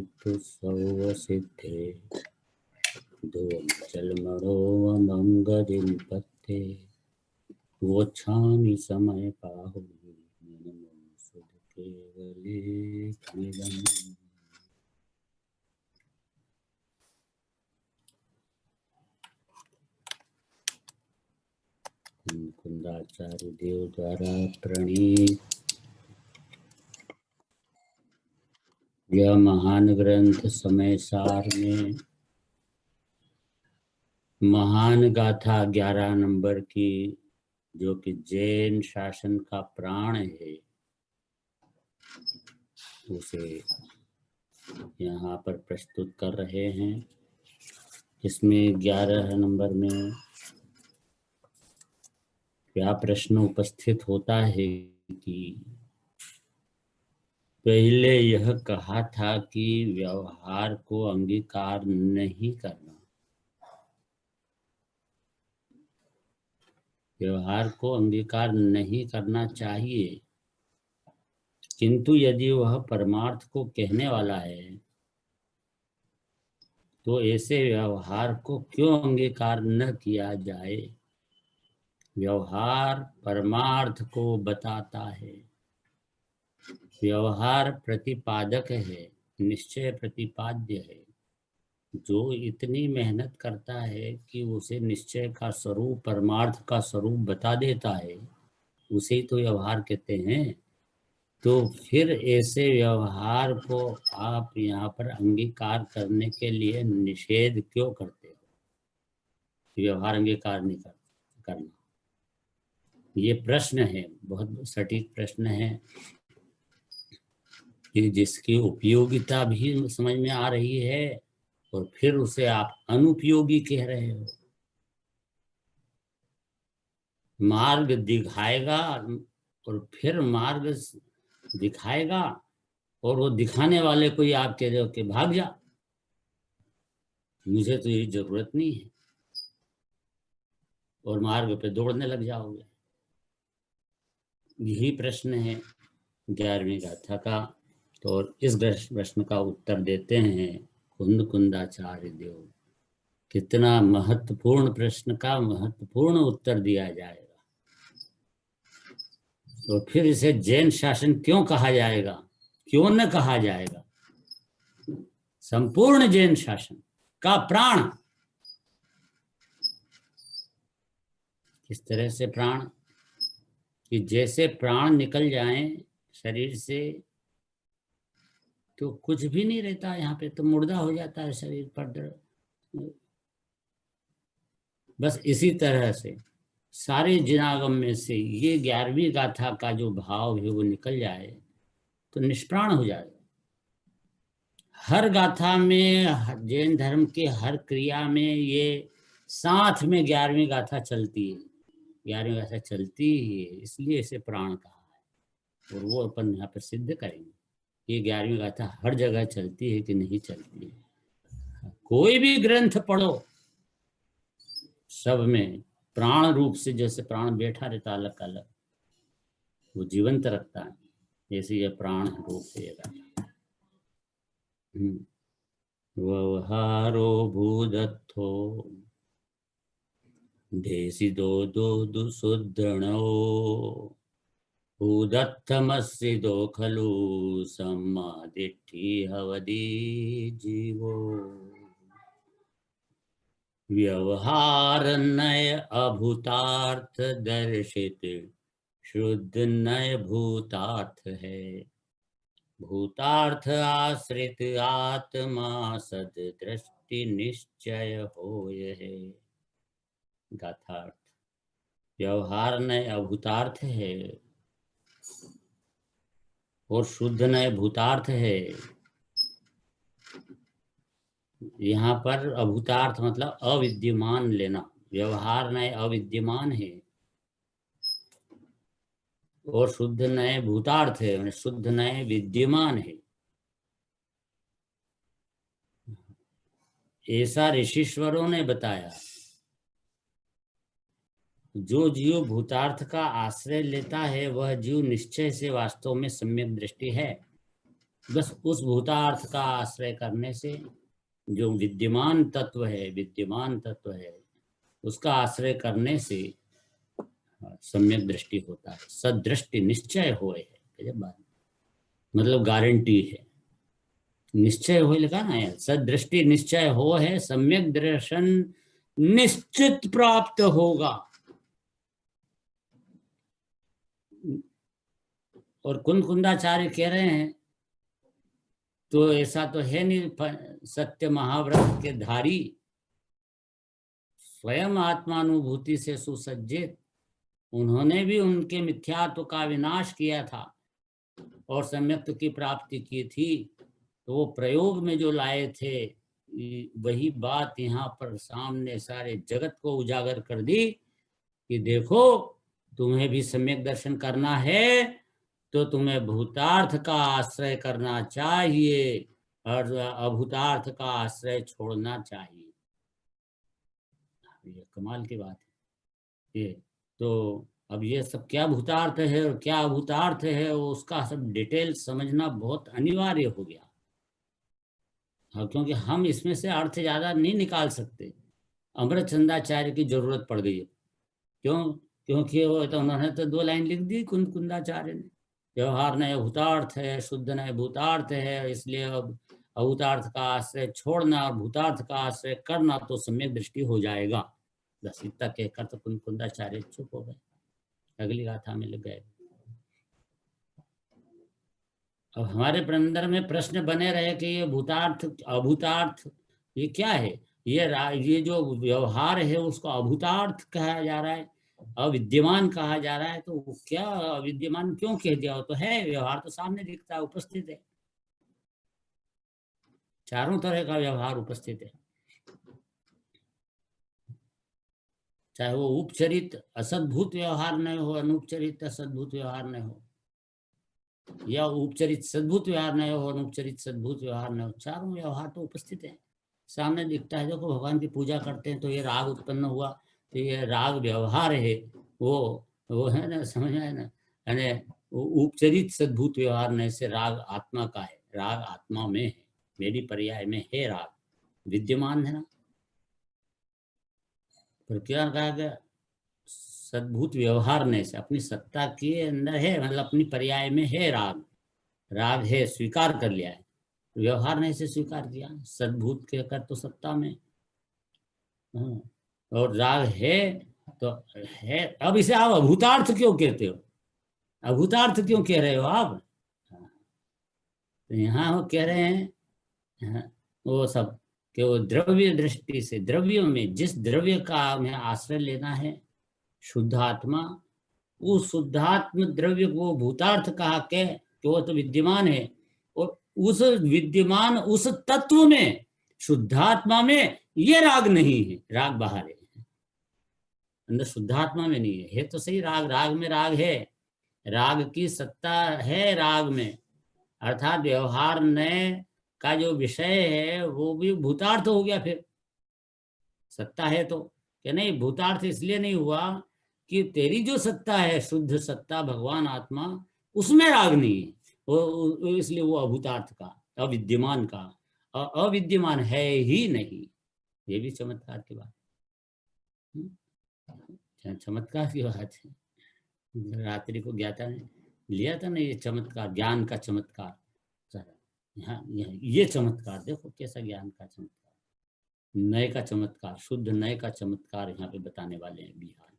हेतु सौ सिद्धे ध्रुवं चलमणोऽमङ्गदिं पत्ते वोच्छामि समय पाहु सुध केवले खिलम्। कुंदाचार्य देव द्वारा प्रणीत यह महान ग्रंथ समय सार में महान गाथा 11 नंबर की, जो कि जैन शासन का प्राण है, उसे यहाँ पर प्रस्तुत कर रहे हैं। इसमें 11 नंबर में क्या प्रश्न उपस्थित होता है कि पहले यह कहा था कि व्यवहार को अंगीकार नहीं करना, व्यवहार को अंगीकार नहीं करना चाहिए, किंतु यदि वह परमार्थ को कहने वाला है तो ऐसे व्यवहार को क्यों अंगीकार न किया जाए। व्यवहार परमार्थ को बताता है, व्यवहार प्रतिपादक है, निश्चय प्रतिपाद्य है। जो इतनी मेहनत करता है कि उसे निश्चय का स्वरूप, परमार्थ का स्वरूप बता देता है, उसे ही तो व्यवहार कहते हैं। तो फिर ऐसे व्यवहार को आप यहाँ पर अंगीकार करने के लिए निषेध क्यों करते हो। व्यवहार अंगीकार नहीं करना, ये प्रश्न है, बहुत सटीक प्रश्न है कि जिसकी उपयोगिता भी समझ में आ रही है और फिर उसे आप अनुपयोगी कह रहे हो। मार्ग दिखाएगा और फिर मार्ग दिखाएगा और वो दिखाने वाले को ही आप कह रहे हो कि भाग जा, मुझे तो ये जरूरत नहीं है, और मार्ग पे दौड़ने लग जाओगे। यही प्रश्न है 11वीं गाथा का। तो और इस प्रश्न का उत्तर देते हैं कुंदाचार्य देव। कितना महत्वपूर्ण प्रश्न का महत्वपूर्ण उत्तर दिया जाएगा। तो फिर इसे जैन शासन क्यों कहा जाएगा, क्यों न कहा जाएगा। संपूर्ण जैन शासन का प्राण। किस तरह से प्राण, कि जैसे प्राण निकल जाएं शरीर से तो कुछ भी नहीं रहता, यहाँ पे तो मुर्दा हो जाता है शरीर पर। बस इसी तरह से सारे जिनागम में से ये 11वीं गाथा का जो भाव है वो निकल जाए तो निष्प्राण हो जाएगा। हर गाथा में, जैन धर्म के हर क्रिया में ये साथ में 11वीं गाथा चलती है। 11वीं गाथा चलती ही है, इसलिए इसे प्राण कहा है। और वो अपन यहाँ पर सिद्ध करेंगे। ये 11वीं गाथा हर जगह चलती है कि नहीं चलती है। कोई भी ग्रंथ पढ़ो, सब में प्राण रूप से, जैसे प्राण बैठा रहता अलग अलग, वो जीवंत रखता है, जैसे ये प्राण रूप से ये गाथा। व्यवहारो भूदत्थो देशिदो दुसुद्धरणो भूदत्थमस्सिदो खलु सम्मादिट्ठी हवदी जीवो। व्यवहार नय अभूतार्थ दर्शित शुद्ध नय भूतार्थ है। भूतार्थ आश्रित आत्मा सद दृष्टि निश्चय होय है। गाथार्थ, व्यवहार नय अभूतार्थ है और शुद्ध नय भूतार्थ है। यहाँ पर अभूतार्थ मतलब अविद्यमान लेना। व्यवहार नय अविद्यमान है और शुद्ध नय भूतार्थ है, शुद्ध नय विद्यमान है। ऐसा ऋषिश्वरों ने बताया। जो जीव भूतार्थ का आश्रय लेता है वह जीव निश्चय से वास्तव में सम्यक दृष्टि है। बस उस भूतार्थ का आश्रय करने से जो विद्यमान तत्व है उसका आश्रय करने से सम्यक दृष्टि होता है। सदृष्टि निश्चय होए है, बात मतलब गारंटी है। निश्चय हो लिखा ना यार, सदृष्टि निश्चय हो है, सम्यक दर्शन निश्चित प्राप्त होगा। और कुंदाचार्य कह रहे हैं तो ऐसा तो है नहीं, सत्य महाव्रत के धारी स्वयं आत्मानुभूति से सुसज्जित, उन्होंने भी उनके मिथ्यात्व का विनाश किया था और सम्यक्त्व की प्राप्ति की थी। तो वो प्रयोग में जो लाए थे वही बात यहाँ पर सामने सारे जगत को उजागर कर दी कि देखो तुम्हें भी सम्यक दर्शन करना है तो तुम्हें भूतार्थ का आश्रय करना चाहिए और अभूतार्थ का आश्रय छोड़ना चाहिए। ये कमाल की बात है। ये तो अब ये सब क्या भूतार्थ है और क्या अभूतार्थ है उसका सब डिटेल समझना बहुत अनिवार्य हो गया। हाँ, क्योंकि हम इसमें से अर्थ ज्यादा नहीं निकाल सकते। अमृत चंदाचार्य की जरूरत पड़ गई। क्यों? क्योंकि वो तो उन्होंने तो 2 लाइन लिख दी कुंदाचार्य ने, व्यवहार नए भूतार्थ है, शुद्ध नए भूतार्थ है, इसलिए अब अभूतार्थ का आश्रय छोड़ना और भूतार्थ का आश्रय करना तो सम्यक दृष्टि हो जाएगा। बस इतना कहकर तो कुंदाचार्य चुप हो गए, अगली गाथा में लग गए। अब हमारे अंदर में प्रश्न बने रहे कि ये भूतार्थ अभूतार्थ ये क्या है। ये जो व्यवहार है उसको अभूतार्थ कहा जा रहा है, अविद्यमान कहा जा रहा है। तो क्या अविद्यमान क्यों कह दिया? तो है, व्यवहार तो सामने दिखता है, उपस्थित है, चारों तरह का व्यवहार उपस्थित है। चाहे वो उपचरित असद्भूत व्यवहार न हो, अनुपचरित असद्भूत व्यवहार न हो, या उपचरित सद्भूत व्यवहार न हो, अनुपचरित सद्भूत व्यवहार न हो, चारों व्यवहार तो उपस्थित है, सामने दिखता है। देखो भगवान की पूजा करते हैं तो ये राग उत्पन्न हुआ, तो ये राग व्यवहार है, वो है ना, समझ आए ना। यानी उपचरित सद्भूत व्यवहार न से राग आत्मा का है, राग आत्मा में है, मेरी पर्याय में है, राग विद्यमान है ना। पर क्या कहा गया? सद्भूत व्यवहार ने से, अपनी सत्ता के अंदर है, मतलब अपनी पर्याय में है राग, राग है, स्वीकार कर लिया है, व्यवहार ने से स्वीकार किया, सद्भूत कहकर तो सत्ता में। और राग है तो है। अब इसे आप अभूतार्थ क्यों कहते हो? अभूतार्थ क्यों कह रहे हो आप? तो यहाँ वो कह रहे हैं वो सब कि वो द्रव्य दृष्टि से, द्रव्यों में जिस द्रव्य का हमें आश्रय लेना है, शुद्ध आत्मा, उस शुद्धात्म द्रव्य को भूतार्थ कहा के, तो वो तो विद्यमान है। और उस विद्यमान उस तत्व में, शुद्धात्मा में ये राग नहीं है, राग बाहर है, अंदर शुद्धात्मा में नहीं है तो सही राग, राग में राग है, राग की सत्ता है राग में, अर्थात व्यवहार नए का जो विषय है वो भी भूतार्थ हो गया। फिर सत्ता है तो क्या नहीं, भूतार्थ इसलिए नहीं हुआ कि तेरी जो सत्ता है, शुद्ध सत्ता भगवान आत्मा, उसमें राग नहीं है, वो इसलिए वो अभूतार्थ का, अविद्यमान का, अविद्यमान है ही नहीं। ये भी चमत्कार की बात, चमत्कार की बात है। रात्रि को ज्ञाता ने लिया था ना ये चमत्कार, ज्ञान का चमत्कार। यहाँ ये चमत्कार देखो कैसा ज्ञान का चमत्कार, नए का चमत्कार, शुद्ध नए का चमत्कार यहाँ पे बताने वाले हैं बिहार।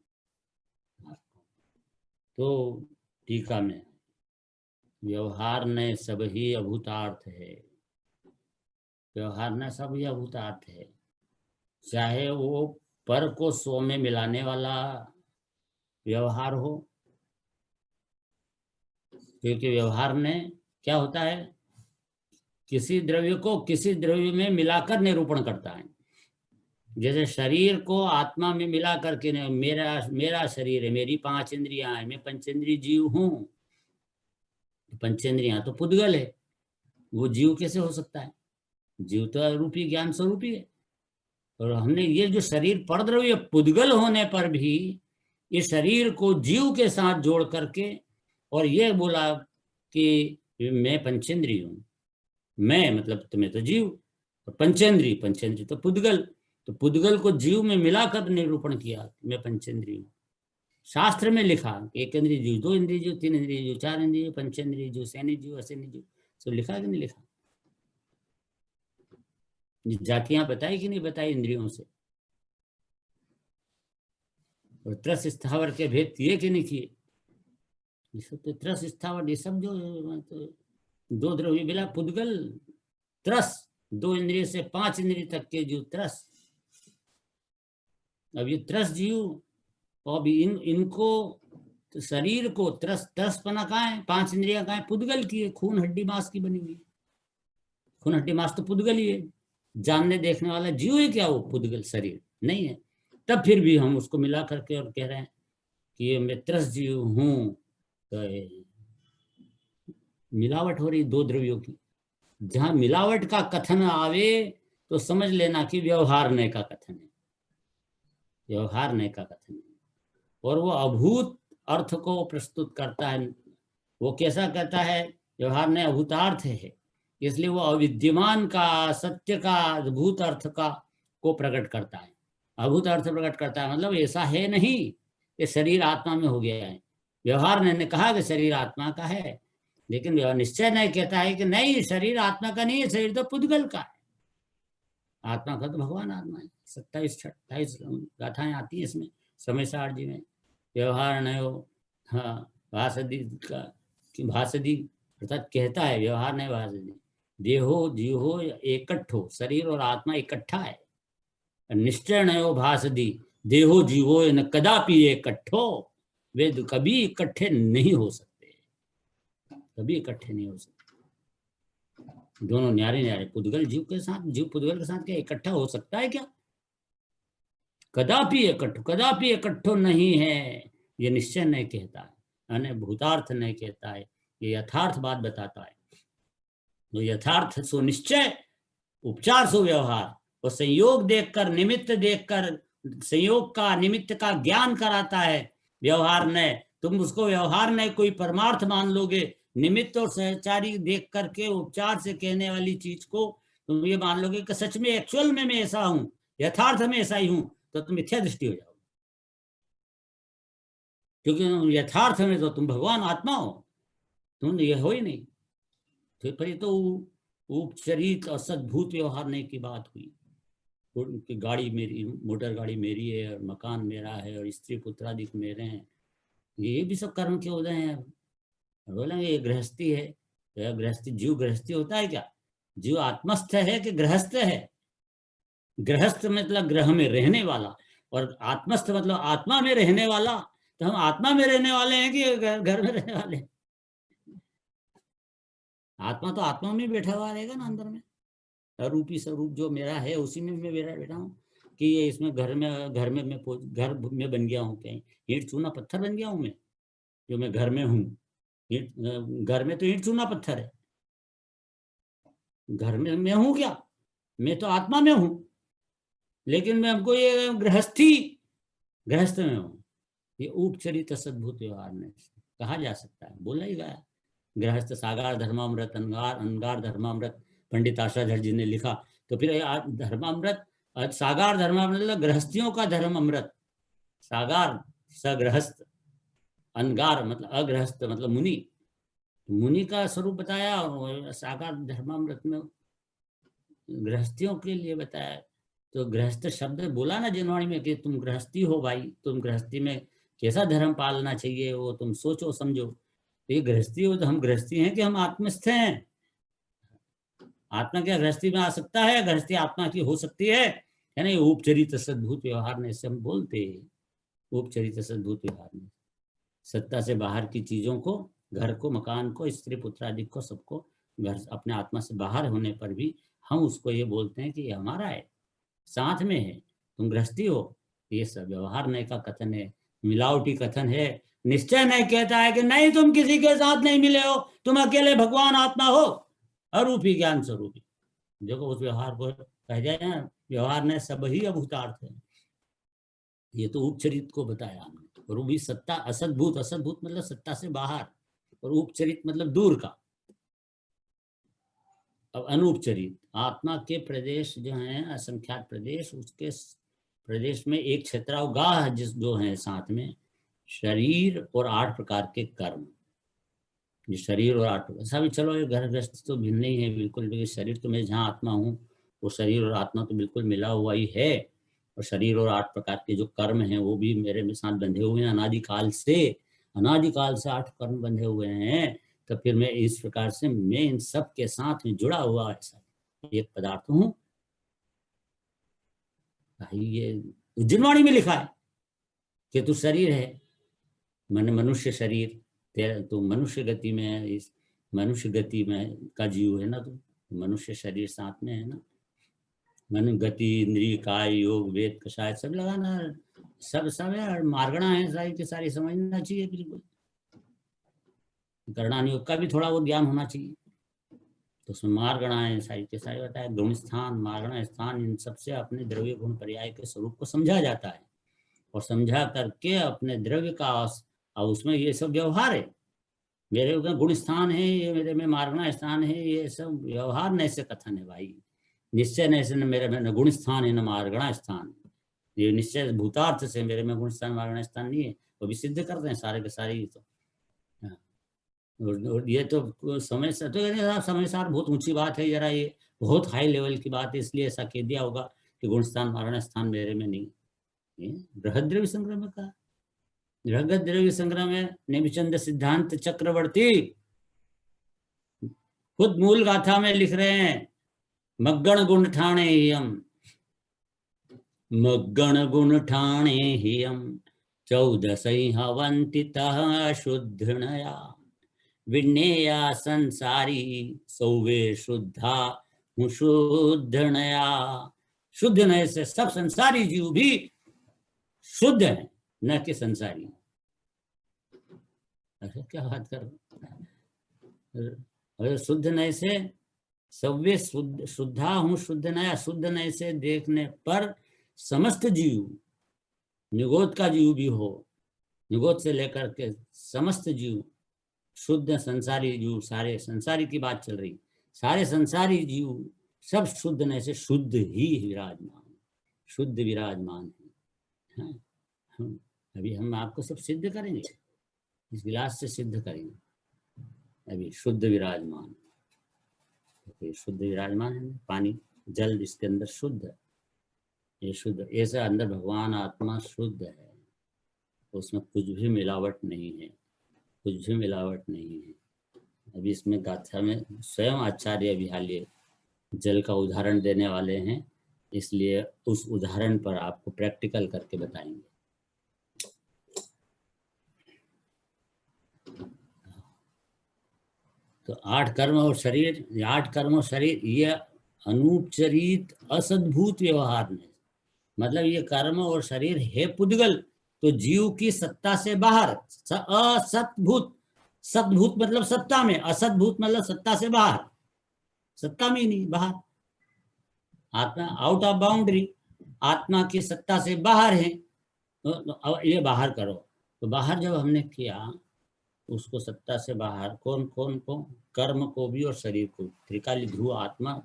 तो टीका में, व्यवहार न सब ही अभूतार्थ है, व्यवहार न सब ही अभूतार्थ है, चाहे वो पर को सो में मिलाने वाला व्यवहार हो, क्योंकि व्यवहार में क्या होता है, किसी द्रव्य को किसी द्रव्य में मिलाकर निरूपण करता है। जैसे शरीर को आत्मा में मिला करके, मेरा शरीर है, मेरी 5 इंद्रियां हैं, मैं पंचेंद्रिय जीव हूं। पंचेंद्रियां तो पुद्गल है, वो जीव कैसे हो सकता है? जीव तो रूपी ज्ञान स्वरूपी है। और हमने ये जो शरीर परद्रव्य पुद्गल होने पर भी इस शरीर को जीव के साथ जोड़ करके और ये बोला कि मैं पंचेंद्रिय हूं, मैं मतलब तुम्हें तो जीव, और पंचेंद्री, पंचेंद्री तो पुद्गल, तो पुद्गल को जीव में मिलाकर निरूपण किया, मैं पंचेंद्री हूँ। शास्त्र में लिखा एक इंद्रिय जीव, दो इंद्रिय जीव, तीन इंद्रिय जीव, चार इंद्रिय जीव, पंचेंद्रिय जीव, सैनिक जीव, असैनिक जीव, सब लिखा कि नहीं लिखा? जातियां बताई कि नहीं बताई इंद्रियों से? और त्रस स्थावर के भेद किए कि नहीं किए? ये सब तो त्रस स्थावर, ये सब जो तो दो द्रव्य मिला पुद्गल त्रस, दो इंद्रिय से पांच इंद्रिय तक के जीव त्रस। अब ये त्रस जीव, और अभी इनको तो शरीर को त्रस, त्रसपना कहाँ है? पांच इंद्रियां कहाँ है? पुद्गल की है, खून हड्डी मांस की बनी हुई। खून हड्डी मांस तो पुद्गल ही है, जानने देखने वाला जीव है क्या वो पुद्गल शरीर? नहीं है। तब फिर भी हम उसको मिला करके और कह रहे हैं कि ये मैं त्रस जीव हूं, तो मिलावट हो रही दो द्रव्यों की। जहां मिलावट का कथन आवे तो समझ लेना कि व्यवहार नय का कथन है, व्यवहार नय का कथन है। और वो अभूत अर्थ को प्रस्तुत करता है। वो कैसा कहता है? व्यवहार नय अभूतार्थ है, इसलिए वो अविद्यमान का, सत्य का, भूत अर्थ का को प्रकट करता है। अभूत अर्थ प्रकट करता है मतलब ऐसा है नहीं कि शरीर आत्मा में हो गया है। व्यवहार ने कहा कि शरीर आत्मा का है, लेकिन निश्चय नहीं कहता है कि नहीं शरीर आत्मा का नहीं है, शरीर तो पुद्गल का है। आत्मा का तो भगवान आत्मा है। 27-28 गाथाएं आती है इसमें समय सार जी में। व्यवहार नयो, हाँ, भाषदी का, भाषदी अर्थात कहता है व्यवहार नहीं भाषदी, देहो जीवो एकट्ठो, शरीर और आत्मा इकट्ठा है। निश्चय नयो भाषदी, देहो जीवो न कदापि इकट्ठो, वे कभी इकट्ठे नहीं हो सकते, कभी इकट्ठे नहीं हो सकते। दोनों न्यारे न्यारे, पुद्गल जीव के साथ, जीव पुद्गल के साथ क्या इकट्ठा हो सकता है क्या? कदापि इकट्ठो, कदापि इकट्ठो नहीं है, ये निश्चय नहीं कहता है, यानी भूतार्थ नहीं कहता है, ये यथार्थ बात बताता है। तो यथार्थ सो निश्चय, उपचार सो व्यवहार, और संयोग देखकर, निमित्त देखकर, संयोग का निमित्त का ज्ञान कराता है व्यवहार ने। तुम उसको व्यवहार ने कोई परमार्थ मान लोगे, निमित्त और सहचारी देख करके उपचार से कहने वाली चीज को तुम ये मान लोगे कि सच में एक्चुअल में मैं ऐसा हूं, यथार्थ में ऐसा ही हूं, तो तुम मिथ्या दृष्टि हो जाओगे। क्योंकि यथार्थ में तो तुम भगवान आत्मा हो, तुम ये हो ही नहीं। तो पर ये तो उपचरित और सद्भूत व्यवहार नहीं की बात हुई कि गाड़ी मेरी, मोटर गाड़ी मेरी है, और मकान मेरा है, और स्त्री पुत्रादिक मेरे हैं, ये भी सब कर्म के उदय हैं। बोलेंगे ये गृहस्थी है, तो गृहस्थी, जीव गृहस्थी होता है क्या? जीव आत्मस्थ है कि गृहस्थ है? गृहस्थ मतलब ग्रह में रहने वाला, और आत्मस्थ मतलब आत्मा में रहने वाला। तो हम आत्मा में रहने वाले हैं कि घर में रहने वाले हैं? आत्मा तो आत्मा में बैठा हुआ रहेगा ना अंदर में, रूपी स्वरूप जो मेरा है उसी में मैं मेरा बैठा हूँ। कि ये इसमें घर में मैं घर में बन गया हूँ, कहीं ईंट चूना पत्थर बन गया हूँ मैं, जो मैं घर में हूँ? ईंट, घर में तो ईंट चूना पत्थर है, घर में मैं हूँ क्या? मैं तो आत्मा में हूँ, लेकिन मैं हमको ये गृहस्थी, गृहस्थ में हूँ। ये उपचरित सद्भूत व्यवहार में कहा जा सकता है, बोला ही गया। गृहस्थ सागार धर्मामृत, अनगार अनगार धर्मामृत, पंडित आशाधर जी ने लिखा। तो फिर धर्मामृत, सागार धर्मामृत मतलब गृहस्थियों का धर्म अमृत, सागार सगृहस्थ, अनगार मतलब अगृहस्थ मतलब मुनि, मुनि का स्वरूप बताया, और सागार धर्मामृत में गृहस्थियों के लिए बताया। तो गृहस्थ शब्द बोला ना जिनवाणी में कि तुम गृहस्थी हो भाई, तुम गृहस्थी में कैसा धर्म पालना चाहिए वो तुम सोचो समझो। तो ये गृहस्थी हो, तो हम गृहस्थी हैं कि हम आत्मस्थ हैं? आत्मा क्या गृहस्थी में आ सकता है? गृहस्थी आत्मा की हो सकती है ना? ये उपचरित सद्भूत व्यवहार में से हम बोलते हैं, उपचरित सद्भूत व्यवहार में सत्ता से बाहर की चीजों को, घर को, मकान को, स्त्री पुत्र आदि को, सबको, घर अपने आत्मा से बाहर होने पर भी हम उसको ये बोलते हैं कि ये हमारा है, साथ में है, तुम गृहस्थी हो। ये सब व्यवहार नहीं का कथन है, मिलावटी कथन है। निश्चय नहीं कहता है कि नहीं तुम किसी के साथ नहीं मिले हो, तुम अकेले भगवान आत्मा हो, अरूपी ज्ञान स्वरूपी। देखो उस व्यवहार को कह जाए ना, व्यवहार ने सब ही अभूतार्थ है। ये तो उपचरित को बताया हमने। और वो भी सत्ता असद्भूत, असद्भूत मतलब सत्ता से बाहर, और उपचरित मतलब दूर का। अब अनूपचरित आत्मा के प्रदेश जो हैं, असंख्यात प्रदेश, उसके प्रदेश में एक क्षेत्रावगाह जिस जो है साथ में शरीर और 8 प्रकार के कर्म। ये शरीर और 8 ऐसा भी, चलो ये घर गृहस्थ तो भिन्न ही है बिल्कुल, लेकिन शरीर तो मैं जहाँ आत्मा हूँ वो शरीर और आत्मा तो बिल्कुल मिला हुआ ही है। और शरीर और 8 प्रकार के जो कर्म हैं वो भी मेरे में साथ बंधे हुए हैं अनादिकाल से 8 कर्म बंधे हुए हैं। तो फिर मैं इस प्रकार से मैं इन सब के साथ में जुड़ा हुआ ऐसा एक पदार्थ हूँ। ये उज्जैनवाणी में लिखा है कि तू शरीर है, मनुष्य शरीर, तेरा तो मनुष्य गति में है, इस मनुष्य गति में का जीव है ना, तो मनुष्य शरीर साथ में है ना। मन गति इंद्रिय काय योग वेद कषाय सब लगाना, सब है, मार्गणा है सारी की सारी, समझना चाहिए बिल्कुल। गणना योग का भी थोड़ा वो ज्ञान होना चाहिए। तो उसमें मार्गणाएं सारी के सारी बताया, गुण स्थान मार्गणा स्थान, इन सबसे अपने द्रव्य गुण पर्याय के स्वरूप को समझा जाता है। और समझा करके अपने द्रव्य का, और उसमें ये सब व्यवहार है, मेरे में गुण स्थान है, ये मेरे में मार्गणा स्थान है, ये सब व्यवहार नैसे कथन है भाई। निश्चय नैसे न मेरे में न गुण स्थान है न मार्गणा स्थान, ये निश्चय भूतार्थ से मेरे में गुण स्थान मार्गणा स्थान नहीं है, वो भी सिद्ध करते हैं सारे के सारे। तो और ये तो समय से तो समय सार बहुत ऊंची बात है, जरा ये बहुत हाई लेवल की बात है, इसलिए ऐसा कह दिया होगा कि गुण स्थान मारण स्थान मेरे में नहीं। बृहद्रव्य संग्रह में कहा, बृहद्रव्य संग्रह में नेमिचंद सिद्धांत चक्रवर्ती खुद मूल गाथा में लिख रहे हैं, मग्गण गुण ठाणे हियम, मग्गण गुण ठाणे हियम 14 हवंतितः शुद्धनया विज्ञेया संसारी सौवे शुद्धा हूँ शुद्धनया। शुद्ध नय से सब संसारी जीव भी शुद्ध है, न कि संसारी। अरे क्या बात कर, अरे शुद्ध नय से सौवे शुद्धा हूँ शुद्ध नया, शुद्ध नय से देखने पर समस्त जीव, निगोद का जीव भी हो, निगोद से लेकर के समस्त जीव शुद्ध, संसारी जीव, सारे संसारी की बात चल रही, सारे संसारी जीव सब शुद्ध न से शुद्ध ही विराजमान, शुद्ध विराजमान है। हाँ, अभी हम आपको सब सिद्ध करेंगे, इस विलास से सिद्ध करेंगे। अभी शुद्ध विराजमान, तो शुद्ध विराजमान है, पानी जल इसके अंदर शुद्ध है, ये शुद्ध, ऐसा अंदर भगवान आत्मा शुद्ध है, उसमें कुछ भी मिलावट नहीं है, कुछ भी मिलावट नहीं है। अभी इसमें गाथा में स्वयं आचार्य विहाल्य जल का उदाहरण देने वाले हैं, इसलिए उस उदाहरण पर आपको प्रैक्टिकल करके बताएंगे। तो 8 कर्म और शरीर, 8 कर्म और शरीर, ये अनूपचरित असद्भूत व्यवहार में, मतलब ये कर्म और शरीर है पुद्गल, तो जीव की सत्ता से बाहर, असतभूत, सतभूत मतलब सत्ता में, असतभूत मतलब सत्ता से बाहर, सत्ता में ही नहीं, बाहर। आत्मा आउट ऑफ बाउंड्री, आत्मा की सत्ता से बाहर है, तो ये बाहर करो। तो बाहर जब हमने किया उसको सत्ता से बाहर, कौन कौन को, कर्म को भी और शरीर को, त्रिकाली ध्रुव आत्मा,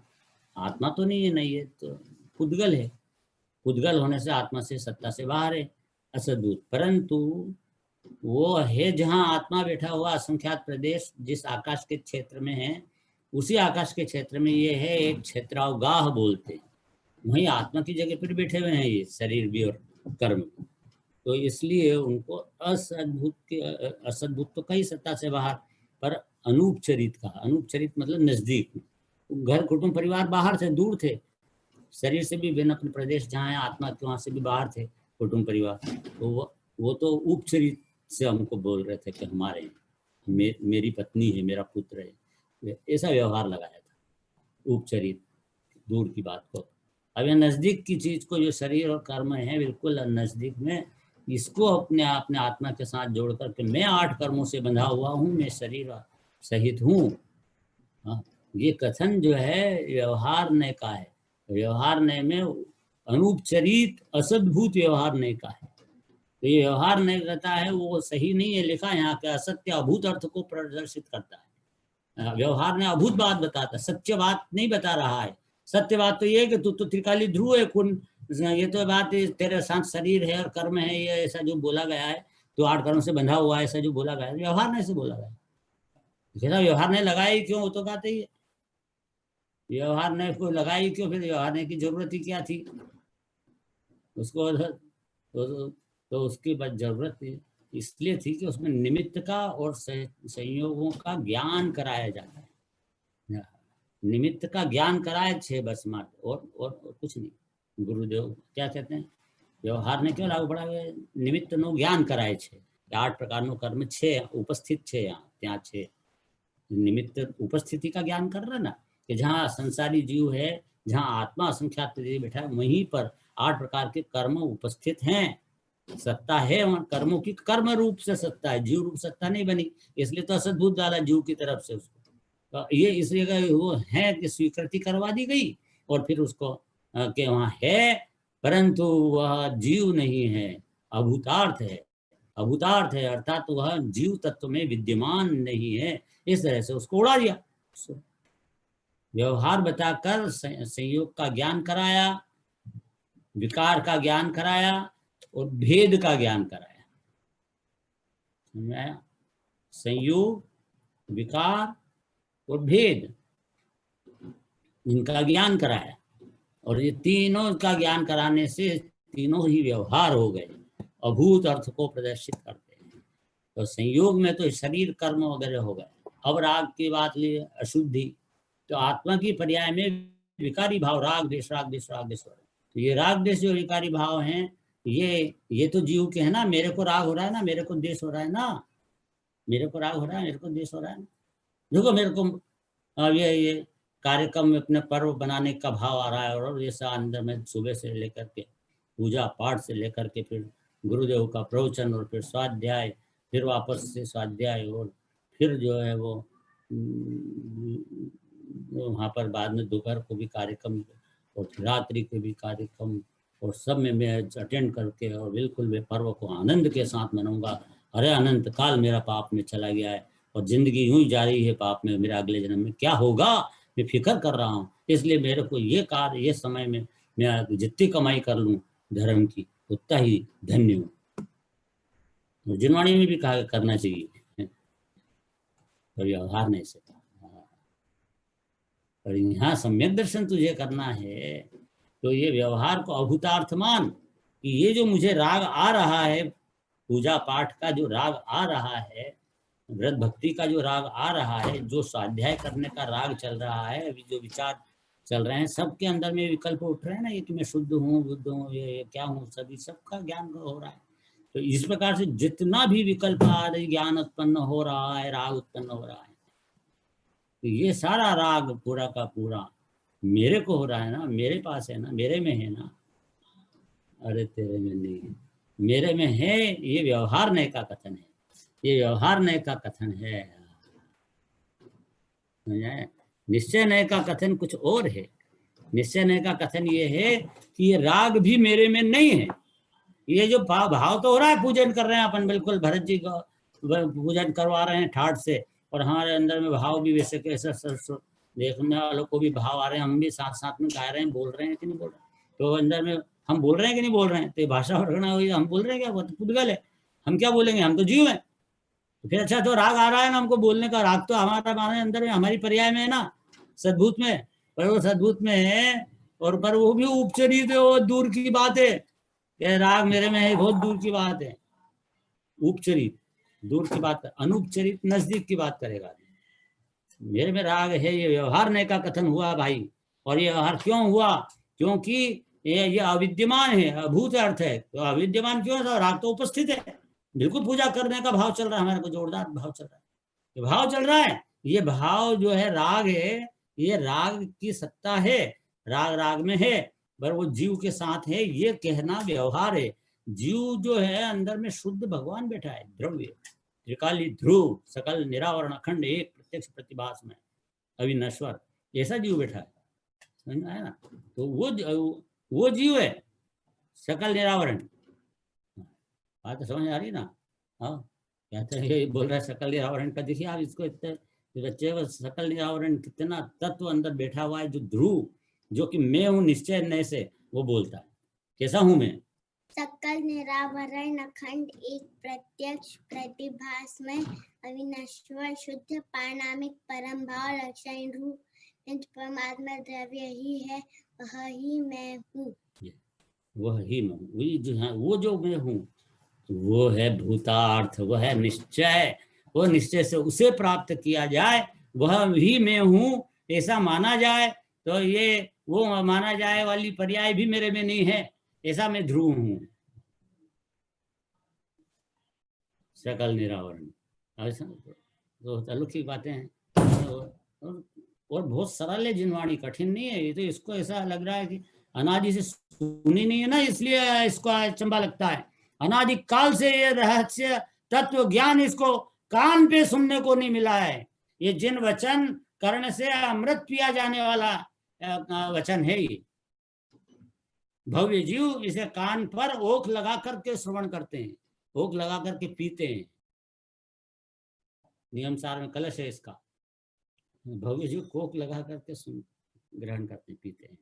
आत्मा तो नहीं है, नहीं है तो पुद्गल है, पुद्गल होने से आत्मा से सत्ता से बाहर है, असद्भूत। परंतु वो है जहाँ आत्मा बैठा हुआ असंख्यात प्रदेश जिस आकाश के क्षेत्र में है, उसी आकाश के क्षेत्र में ये है एक क्षेत्रावगाह बोलते हैं, वहीं आत्मा की जगह पर बैठे हुए हैं ये शरीर भी और कर्म। तो इसलिए उनको असद्भुत के, असद्भुत तो कई सत्ता से बाहर, पर अनूपचरित कहा। अनूपचरित मतलब नजदीक, घर कुटुंब परिवार बाहर थे, दूर थे, शरीर से भी भिन्न अपने प्रदेश जहाँ है आत्मा के वहाँ से भी बाहर थे कुटुंब परिवार, तो वो तो उपचरित से हमको बोल रहे थे कि हमारे मेरी पत्नी है, मेरा पुत्र है, ऐसा व्यवहार लगाया था उपचरित, दूर की बात को। अब ये नजदीक की चीज को, जो शरीर और कर्म है बिल्कुल नजदीक में, इसको अपने आत्मा के साथ जोड़ करके मैं 8 कर्मों से बंधा हुआ हूँ, मैं शरीर सहित हूँ। ये कथन जो है व्यवहार नय का है, व्यवहार नय में अनूपचरित असद्भूत व्यवहार नय का है। तो ये व्यवहार नय कहता है वो सही नहीं है लिखा, यहाँ के असत्य अभूत अर्थ को प्रदर्शित करता है। व्यवहार ने अभूत बात बताता, सत्य बात नहीं बता रहा है। सत्य बात तो ये है कि तू तो त्रिकाली ध्रुव है, कुंड, ये तो बात तेरे साथ शरीर है और कर्म है, ये ऐसा जो बोला गया है, तो 8 कर्म से बंधा हुआ है, ऐसा जो बोला गया है, व्यवहार ने से बोला गया है। व्यवहार ने लगाया ही क्यों, वो तो कहते ही है, व्यवहार ने को लगाई क्यों, फिर व्यवहार ने की जरूरत ही क्या थी उसको, तो उसकी बस जरूरत इसलिए थी कि उसमें निमित्त का और संयोगों का ज्ञान कराया जाता है। निमित्त का ज्ञान कराए छे बस मात्र, और कुछ नहीं। गुरुदेव क्या कहते हैं, व्यवहार ने क्यों लागू पड़ा, निमित्त नो ज्ञान कराए छे, 8 प्रकार कर्म छे उपस्थित छे, यहाँ ત્યાં छे निमित्त उपस्थिति का ज्ञान कर रहा ना, कि जहाँ संसारी जीव है, जहाँ आत्मा असंख्यात बैठा है, वहीं पर 8 प्रकार के कर्म उपस्थित हैं। सत्ता है वहां कर्मों की, कर्म रूप से सत्ता है, जीव रूप सत्ता नहीं बनी, इसलिए तो असद्भुत डाला जीव की तरफ से उसको। तो ये इसलिए वो है कि स्वीकृति करवा दी गई, और फिर उसको कि वहाँ है, परंतु वह जीव नहीं है, अभूतार्थ है। अभूतार्थ है अर्थात तो वह जीव तत्व में विद्यमान नहीं है, इस तरह से उसको उड़ा दिया। व्यवहार बताकर संयोग का ज्ञान कराया, विकार का ज्ञान कराया, और भेद का ज्ञान कराया। संयोग, विकार और भेद, इनका ज्ञान कराया, और ये तीनों का ज्ञान कराने से तीनों ही व्यवहार हो गए, अभूत अर्थ को प्रदर्शित करते हैं। तो संयोग में तो शरीर कर्म वगैरह हो गए। अब राग की बात लिए, अशुद्धि, तो आत्मा की पर्याय में विकारी भाव, राग देश राग देश राग देश, तो ये राग देश जो विकारी भाव हैं, ये तो जीव के है ना, मेरे को राग हो रहा है ना, मेरे को देश हो रहा है ना, मेरे को राग हो रहा है, मेरे को देश हो रहा है ना। देखो मेरे को ये कार्यक्रम में अपने पर्व बनाने का भाव आ रहा है, और ये सब अंदर में सुबह से लेकर के पूजा पाठ से लेकर के फिर गुरुदेव का प्रवचन, और फिर स्वाध्याय, फिर वापस से स्वाध्याय, और फिर जो है वो वहाँ पर बाद में दोपहर को भी कार्यक्रम, और रात्रि के भी कार्यक्रम, और सब में मैं अटेंड करके, और बिल्कुल मैं पर्व को आनंद के साथ मनाऊंगा। अरे अनंत काल मेरा पाप में चला गया है, और जिंदगी यूं ही जारी है पाप में, मेरा अगले जन्म में क्या होगा मैं फिक्र कर रहा हूँ। इसलिए मेरे को ये कार्य, ये समय में मैं जितनी कमाई कर लूँ धर्म की, उतना ही धन्य हूँ। जिनवाणी में भी कहा करना चाहिए, तो व्यवहार नहीं से, और यहाँ सम्यक दर्शन तुझे करना है, तो ये व्यवहार को अभूतार्थ मान, कि ये जो मुझे राग आ रहा है, पूजा पाठ का जो राग आ रहा है, व्रत भक्ति का जो राग आ रहा है, जो स्वाध्याय करने का राग चल रहा है, अभी जो विचार चल रहे हैं, सबके अंदर में विकल्प उठ रहे हैं ना, ये कि मैं शुद्ध हूँ, बुद्ध हूँ, ये क्या हूँ, सभी सबका ज्ञान हो रहा है। तो इस प्रकार से जितना भी विकल्प आ रही, ज्ञान उत्पन्न हो रहा है, राग उत्पन्न हो रहा है, तो ये सारा राग पूरा का पूरा मेरे को हो रहा है ना, मेरे पास है ना, मेरे में है ना। अरे तेरे में नहीं है, मेरे में है, ये व्यवहार नय का कथन है, ये व्यवहार नय का कथन है। निश्चय नय का कथन कुछ और है। निश्चय नय का कथन ये है कि ये राग भी मेरे में नहीं है। ये जो भाव तो हो रहा है, पूजन कर रहे हैं अपन, बिल्कुल भरत जी का पूजन करवा रहे हैं ठाठ से, और हमारे अंदर में भाव भी वैसे कैसे देखने वालों को भी भाव आ रहे हैं, हम भी साथ साथ में गा रहे हैं, बोल रहे हैं कि नहीं बोल रहे, तो अंदर में हम बोल रहे हैं कि नहीं बोल रहे हैं, तो ये भाषा रखना हुई, हम बोल रहे हैं क्या, वो तो पुद्गल है, हम क्या बोलेंगे, हम तो जीव हैं। तो फिर अच्छा, तो राग आ रहा है ना हमको बोलने का, राग तो हमारा माने अंदर में, हमारी पर्याय में है ना, सद्भूत में, पर वो सद्भूत में है, और पर वो भी उपचरित है, वो दूर की बात है, ये राग मेरे में है, बहुत दूर की बात है। उपचरित दूर की बात, अनुपचरित नजदीक की बात करेगा। मेरे में राग है, ये व्यवहार ने का कथन हुआ भाई, और ये व्यवहार क्यों हुआ, क्योंकि ये अविद्यमान है, अभूत अर्थ है, तो अविद्यमान क्यों है, राग तो उपस्थित है, बिल्कुल पूजा करने का भाव चल रहा है, हमारे को जोरदार भाव चल रहा है, ये भाव चल रहा है, ये भाव जो है राग है, ये राग की सत्ता है, राग राग में है, पर वो जीव के साथ है, ये कहना व्यवहार है। जीव जो है अंदर में शुद्ध भगवान बैठा है, द्रव्य त्रिकाली ध्रुव सकल निरावरण अखंड एक प्रत्यक्ष प्रतिभास में अविनश्वर, ऐसा जीव बैठा है, समझ में आया ना। तो वो जीव है सकल निरावरण, बात तो समझ आ रही ना। हाँ, कहते हैं ये बोल रहा है सकल निरावरण का, देखिए आप इसको इतने बच्चे को सकल निरावरण कितना तत्व अंदर बैठा हुआ है, जो ध्रुव, जो कि मैं हूँ निश्चय नय से, वो बोलता है कैसा हूं मैं। सकल निरावरण अखंड एक प्रत्यक्ष प्रतिभास में अविनश्वर शुद्ध पारनामिक परम भाव लक्षण रूप परमात्मा द्रव्य ही है, वह ही मैं हूँ। वह ही मैं हूँ, वही जो है, वो जो मैं हूँ वो है भूतार्थ, वह है निश्चय। वो निश्चय से उसे प्राप्त किया जाए, वह ही मैं हूँ ऐसा माना जाए, तो ये वो माना जाए वाली पर्याय भी मेरे में नहीं है, ऐसा मैं ध्रुव हूँ, सकल निरावरण। ऐसा तो अलौकिक बातें हैं, और बहुत सरल है जिनवाणी, कठिन नहीं है ये। तो इसको ऐसा लग रहा है कि अनादि से सुनी नहीं है ना, इसलिए इसको अचंबा लगता है। अनादि काल से ये रहस्य तत्व ज्ञान इसको कान पे सुनने को नहीं मिला है। ये जिन वचन कर्ण से अमृत पिया जाने वाला वचन है ये। भव्य जीव इसे कान पर ओख लगा करके श्रवण करते हैं, ओख लगा करके पीते हैं। नियम सार में कलश है इसका। भव्य जीव कोक लगा करके सुन ग्रहण करते पीते हैं।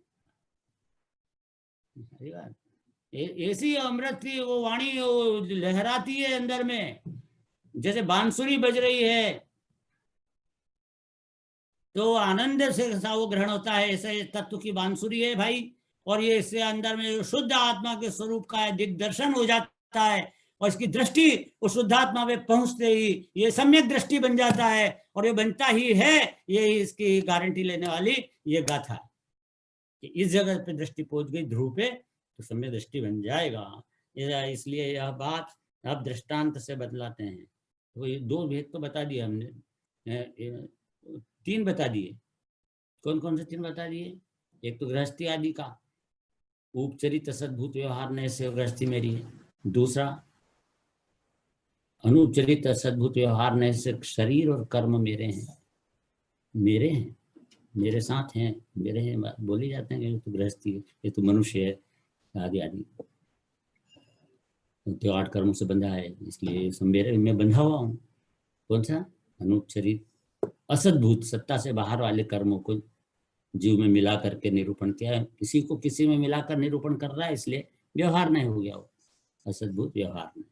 ऐसी अमृत की वो वाणी वो लहराती है अंदर में, जैसे बांसुरी बज रही है तो आनंद से वो ग्रहण होता है। ऐसे तत्व की बांसुरी है भाई, और ये इससे अंदर में शुद्ध आत्मा के स्वरूप का दिग्दर्शन हो जाता है, और इसकी दृष्टि उस शुद्धात्मा में पहुंचते ही ये सम्यक दृष्टि बन जाता है, और ये बनता ही है। ये इसकी गारंटी लेने वाली ये गाथा कि इस जगह पे दृष्टि पहुंच गई ध्रुव पे तो सम्यक दृष्टि बन जाएगा। इसलिए यह बात अब दृष्टांत से बतलाते हैं। तो ये दो भेद तो बता दिए हमने, 3 बता दिए। कौन कौन से 3 बता दिए? एक तो गृहस्थी आदि का, उपचरित सद्भूत व्यवहार ने से गृहस्थी मेरी है। दूसरा अनुपचरित सद्भूत व्यवहार ने से शरीर और कर्म मेरे हैं, मेरे हैं, मेरे साथ हैं, मेरे हैं बोली जाते हैं कि ये तो गृहस्थी है, ये तो मनुष्य है आदि आदि। तो 8 कर्मों से बंधा है, इसलिए सब मेरे में बंधा हुआ हूँ। कौन सा? अनुपचरित असद्भूत, सत्ता से बाहर वाले कर्मों को जीव में मिला करके निरूपण किया है। किसी को किसी में मिलाकर निरूपण कर रहा है, इसलिए व्यवहार नहीं हो गया वो, असद्भुत व्यवहार नहीं।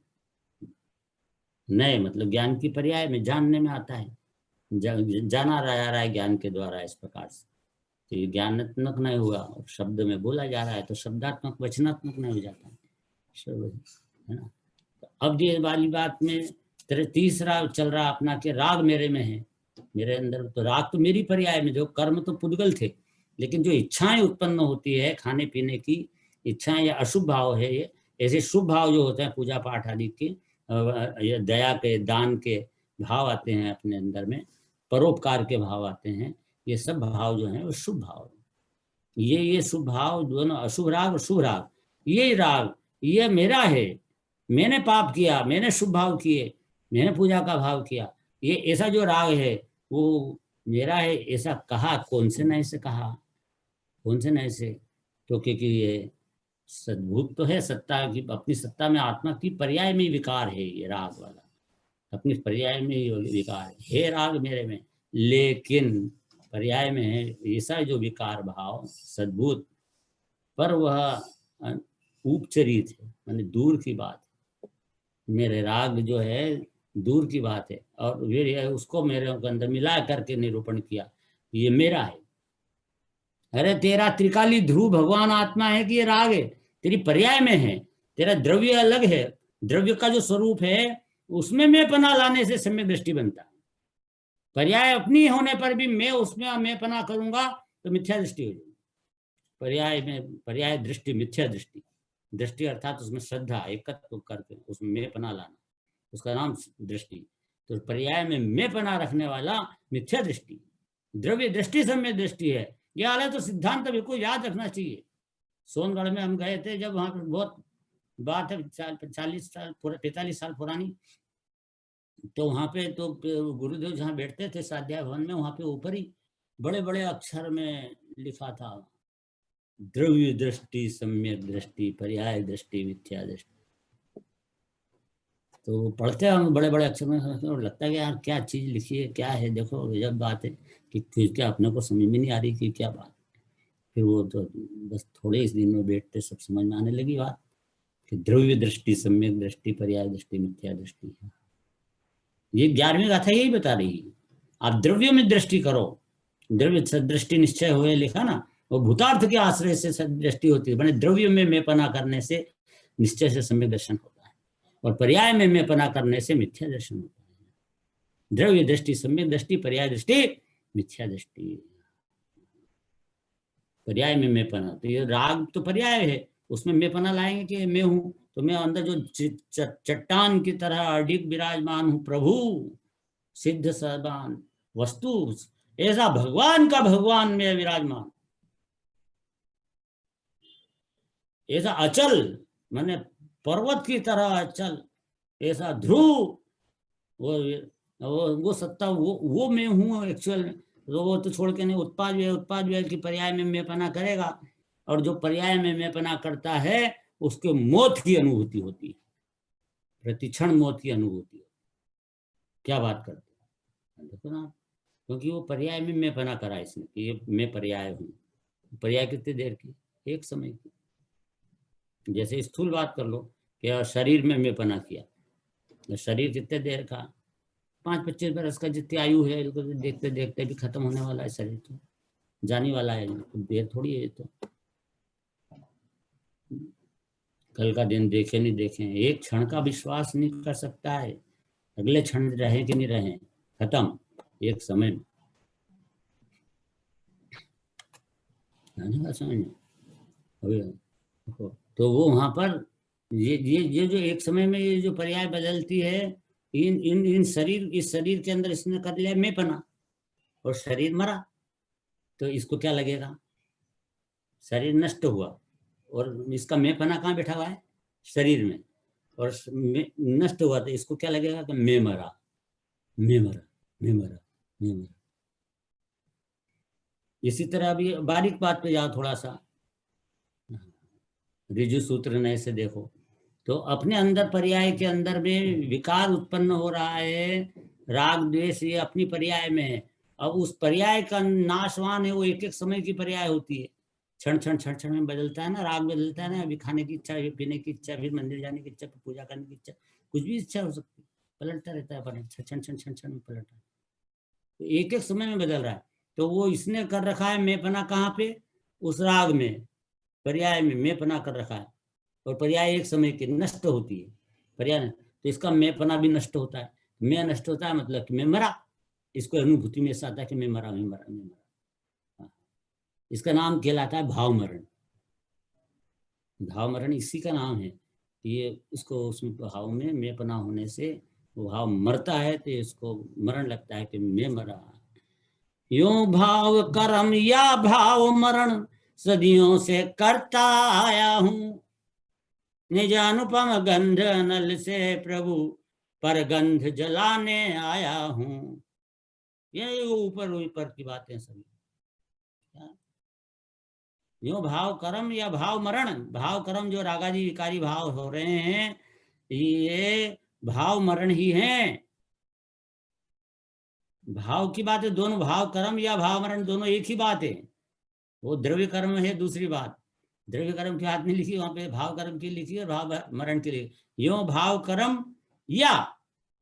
नए मतलब ज्ञान की पर्याय में जानने में आता है, जाना रहा है ज्ञान के द्वारा इस प्रकार से। तो ये ज्ञानात्मक नहीं हुआ और शब्द में बोला जा रहा है तो शब्दात्मक वचनात्मक नहीं हो जाता है ना। तो अब ये वाली बात में तीसरा चल रहा अपना कि राग मेरे में है, मेरे अंदर। तो राग तो मेरी पर्याय में, जो कर्म तो पुद्गल थे, लेकिन जो इच्छाएं उत्पन्न होती है खाने पीने की इच्छाएं या अशुभ भाव है, ये ऐसे शुभ भाव जो होते हैं पूजा पाठ आदि के, दया के दान के भाव आते हैं अपने अंदर में, परोपकार के भाव आते हैं, ये सब भाव जो हैं वो शुभ भाव। ये शुभ भाव दोनों, अशुभ राग और शुभ राग, ये राग ये मेरा है। मैंने पाप किया, मैंने शुभ भाव किए, मैंने पूजा का भाव किया, ये ऐसा जो राग है वो मेरा है, ऐसा कहा कौन से नए से कहा? कौन से नए से? तो क्योंकि ये सद्भूत तो है, सत्ता की अपनी सत्ता में आत्मा की पर्याय में विकार है ये राग वाला, अपनी पर्याय में ही विकार है राग मेरे में, लेकिन पर्याय में है ऐसा जो विकार भाव सद्भूत, पर वह उपचरित है, माने दूर की बात है। मेरे राग जो है दूर की बात है, और फिर उसको मेरे अंदर मिला करके निरूपण किया, ये मेरा है। अरे तेरा त्रिकाली ध्रुव भगवान आत्मा है कि ये राग है? तेरी पर्याय में है, तेरा द्रव्य अलग है। द्रव्य का जो स्वरूप है उसमें मैं पना लाने से सम्यक दृष्टि बनता है। पर्याय अपनी होने पर भी मैं उसमें मैं पना करूंगा तो मिथ्या दृष्टि हो जाएगी। पर्याय में पर्याय दृष्टि मिथ्या दृष्टि, दृष्टि अर्थात उसमें श्रद्धा एकत्व करके उसमें मैं पना लाना, उसका नाम दृष्टि। तो पर्याय में मैं पना रखने वाला मिथ्या दृष्टि, द्रव्य दृष्टि सम्यक दृष्टि है। यह हालत तो सिद्धांत बिल्कुल याद रखना चाहिए। सोनगढ़ में हम गए थे जब, वहाँ पर बहुत बात है 40 साल 45 साल पुरानी। तो वहाँ पे तो गुरुदेव जहाँ बैठते थे स्वाध्याय भवन में, वहाँ पे ऊपर ही बड़े बड़े अक्षर में लिखा था द्रव्य दृष्टि सम्यक दृष्टि पर्याय दृष्टि मिथ्या दृष्टि। तो वो पढ़ते हैं हम बड़े बड़े अक्षर में, और लगता है कि यार क्या चीज लिखी है, क्या है, देखो गजब बात है कि फिर क्या अपने को समझ में नहीं आ रही कि क्या बात। फिर वो तो बस थोड़े इस दिन में बैठते सब समझ में आने लगी बात कि द्रव्य दृष्टि, सम्यक दृष्टि, पर्याय दृष्टि, मिथ्या दृष्टि है। ये 11वीं गाथा यही बता रही है। आप द्रव्य में दृष्टि करो, द्रव्य सदृष्टि निश्चय हुए लिखा ना, वो भूतार्थ के आश्रय से सदृष्टि होती है, बने द्रव्य में मेपना करने से निश्चय से सम्यक दर्शन होता है, और पर्याय में मेपना करने से मिथ्या दर्शन होता है। द्रव्य दृष्टि, सम्यक दृष्टि, पर्याय दृष्टि, मिथ्या दृष्टि। पर्याय में मेपना, तो ये राग तो पर्याय है, उसमें मेपना लाएंगे कि मैं हूं, तो मैं अंदर जो चट्टान की तरह अडिग विराजमान हूं, प्रभु सिद्ध सर्वान वस्तु, ऐसा भगवान का भगवान में विराजमान, ऐसा अचल माने पर्वत की तरह अचल, ऐसा ध्रुव, वो सत्ता, वो मैं हूँ एक्चुअल में। तो वो तो छोड़ के नहीं, उत्पाद व्यय, उत्पाद व्यय की पर्याय में मेपना करेगा, और जो पर्याय में मेपना करता है उसके मौत की अनुभूति होती है, प्रतिक्षण मौत की अनुभूति। क्या बात करते हैं, देखो ना, क्योंकि वो पर्याय में मेपना करा इसने कि ये मैं पर्याय हूँ। पर्याय कितनी देर की, एक समय की। जैसे स्थूल बात कर लो कि शरीर में मेपना किया, शरीर कितने देर का, 5-25 बरस का जितनी आयु है, इसको देखते देखते भी खत्म होने वाला है शरीर, तो जाने वाला है, तो देर थोड़ी है। तो कल का दिन देखे नहीं देखे, एक क्षण का विश्वास नहीं कर सकता है, अगले क्षण रहे कि नहीं रहे, खत्म एक समय में। समझ, तो वो वहां पर ये जो एक समय में ये जो पर्याय बदलती है, इन शरीर, इस शरीर के अंदर इसने कर लिया मेपना, और शरीर मरा, तो इसको क्या लगेगा, शरीर नष्ट हुआ, और इसका मेपना कहाँ बैठा हुआ है, शरीर में, और नष्ट हुआ, तो इसको क्या लगेगा कि मैं मरा, मैं मरा, मैं मरा, मैं मरा। इसी तरह अभी बारीक बात पे जाओ थोड़ा सा, ऋजु सूत्र नए से देखो, तो अपने अंदर पर्याय के अंदर में विकार उत्पन्न हो रहा है, राग द्वेष ये अपनी पर्याय में है। अब उस पर्याय का नाशवान है, वो एक एक समय की पर्याय होती है, क्षण क्षण क्षण क्षण में बदलता है ना, राग बदलता है ना, अभी खाने की इच्छा, पीने की इच्छा, फिर मंदिर जाने की इच्छा, पूजा करने की इच्छा, कुछ भी इच्छा हो सकती है, पलटता रहता है, क्षण क्षण क्षण क्षण में पलटता है, तो एक एक समय में बदल रहा है। तो वो इसने कर रखा है मेपना कहाँ पे, उस राग में, पर्याय में मेपना कर रखा है, और पर्याय एक समय की नष्ट होती है, पर्याय, तो इसका मैंपना भी नष्ट होता है, मैं नष्ट होता है मतलब कि मैं मरा, इसको अनुभूति में ऐसा आता है कि मैं मरा, मैं मरा, मैं मरा। इसका नाम कहलाता है भाव मरण। भाव मरण इसी का नाम है, ये इसको उसमें भाव में मैंपना होने से वो भाव मरता है, तो इसको मरण लगता है कि मैं मरा। यूं भाव कर्म या भाव मरण सदियों से करता आया हूं, निज अनुपम गंध नल से प्रभु पर गंध जलाने आया हूं। ये ऊपर ऊपर की बातें सभी। यो भाव कर्म या भाव मरण, भाव कर्म जो रागादि विकारी भाव हो रहे हैं, ये भाव मरण ही हैं। भाव की बात है, दोनों भाव कर्म या भाव मरण दोनों एक ही बात है। वो द्रव्य कर्म है दूसरी बात, द्रव्य कर्म की बात नहीं लिखी वहां पे, भाव कर्म की लिखी और भाव मरण की लिखी। यो भाव कर्म या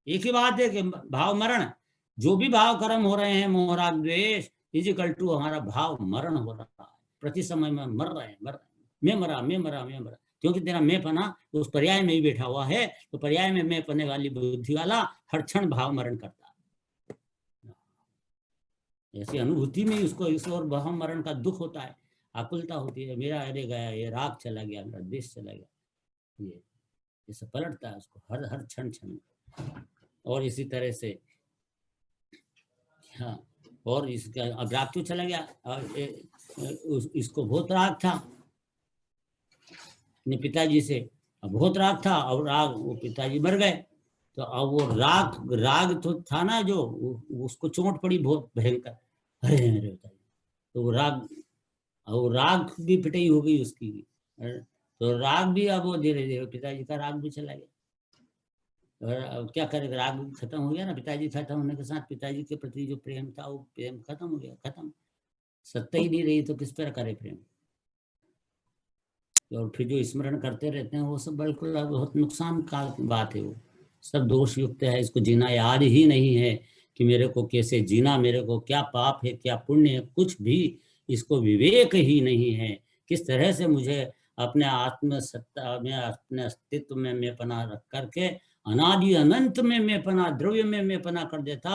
एक ही बात है कि भाव मरण, जो भी भाव कर्म हो रहे हैं, मोह राग द्वेष इजिकल टू हमारा भाव मरण हो रहा है, प्रति समय में मर रहे हैं, मर रहे हैं, मैं मरा, मैं मरा, मैं मरा, क्योंकि तेरा मैं पना उस पर्याय में ही बैठा हुआ है, तो पर्याय में मैं पने वाली बुद्धि वाला हर क्षण भाव मरण करता है। ऐसी अनुभूति में उसको इस और भाव मरण का दुख होता है, आकुलता होती है, मेरा अरे गया, ये राग चला गया, मेरा देश चला गया, ये जैसे पलटता है उसको हर हर क्षण क्षण। और इसी तरह से हाँ, और इसका अब राग क्यों चला गया, और इसको बहुत राग था अपने पिताजी से, अब बहुत राग था, और राग वो पिताजी मर गए, तो अब वो राग राग तो था ना जो, उसको चोट पड़ी बहुत भयंकर, अरे मेरे पिताजी, तो वो राग, और राग भी पिटाई हो गई उसकी, तो राग भी अब वो धीरे धीरे पिताजी का राग भी चला गया। और अब क्या करेगा, राग खत्म हो गया ना, पिताजी खत्म होने के साथ पिताजी के प्रति जो प्रेम था वो प्रेम खत्म हो गया, खत्म, सत्ता ही नहीं रही तो किस पर करे प्रेम। और फिर जो स्मरण करते रहते हैं वो सब बिल्कुल बहुत नुकसान का बात है, वो सब दोष युक्त है। इसको जीना याद ही नहीं है कि मेरे को कैसे जीना, मेरे को क्या पाप है क्या पुण्य है, कुछ भी इसको विवेक ही नहीं है। किस तरह से मुझे अपने आत्म सत्ता में, अपने अस्तित्व में मैं पना रख करके अनादि अनंत में मैं पना, द्रव्य में मैं पना कर देता,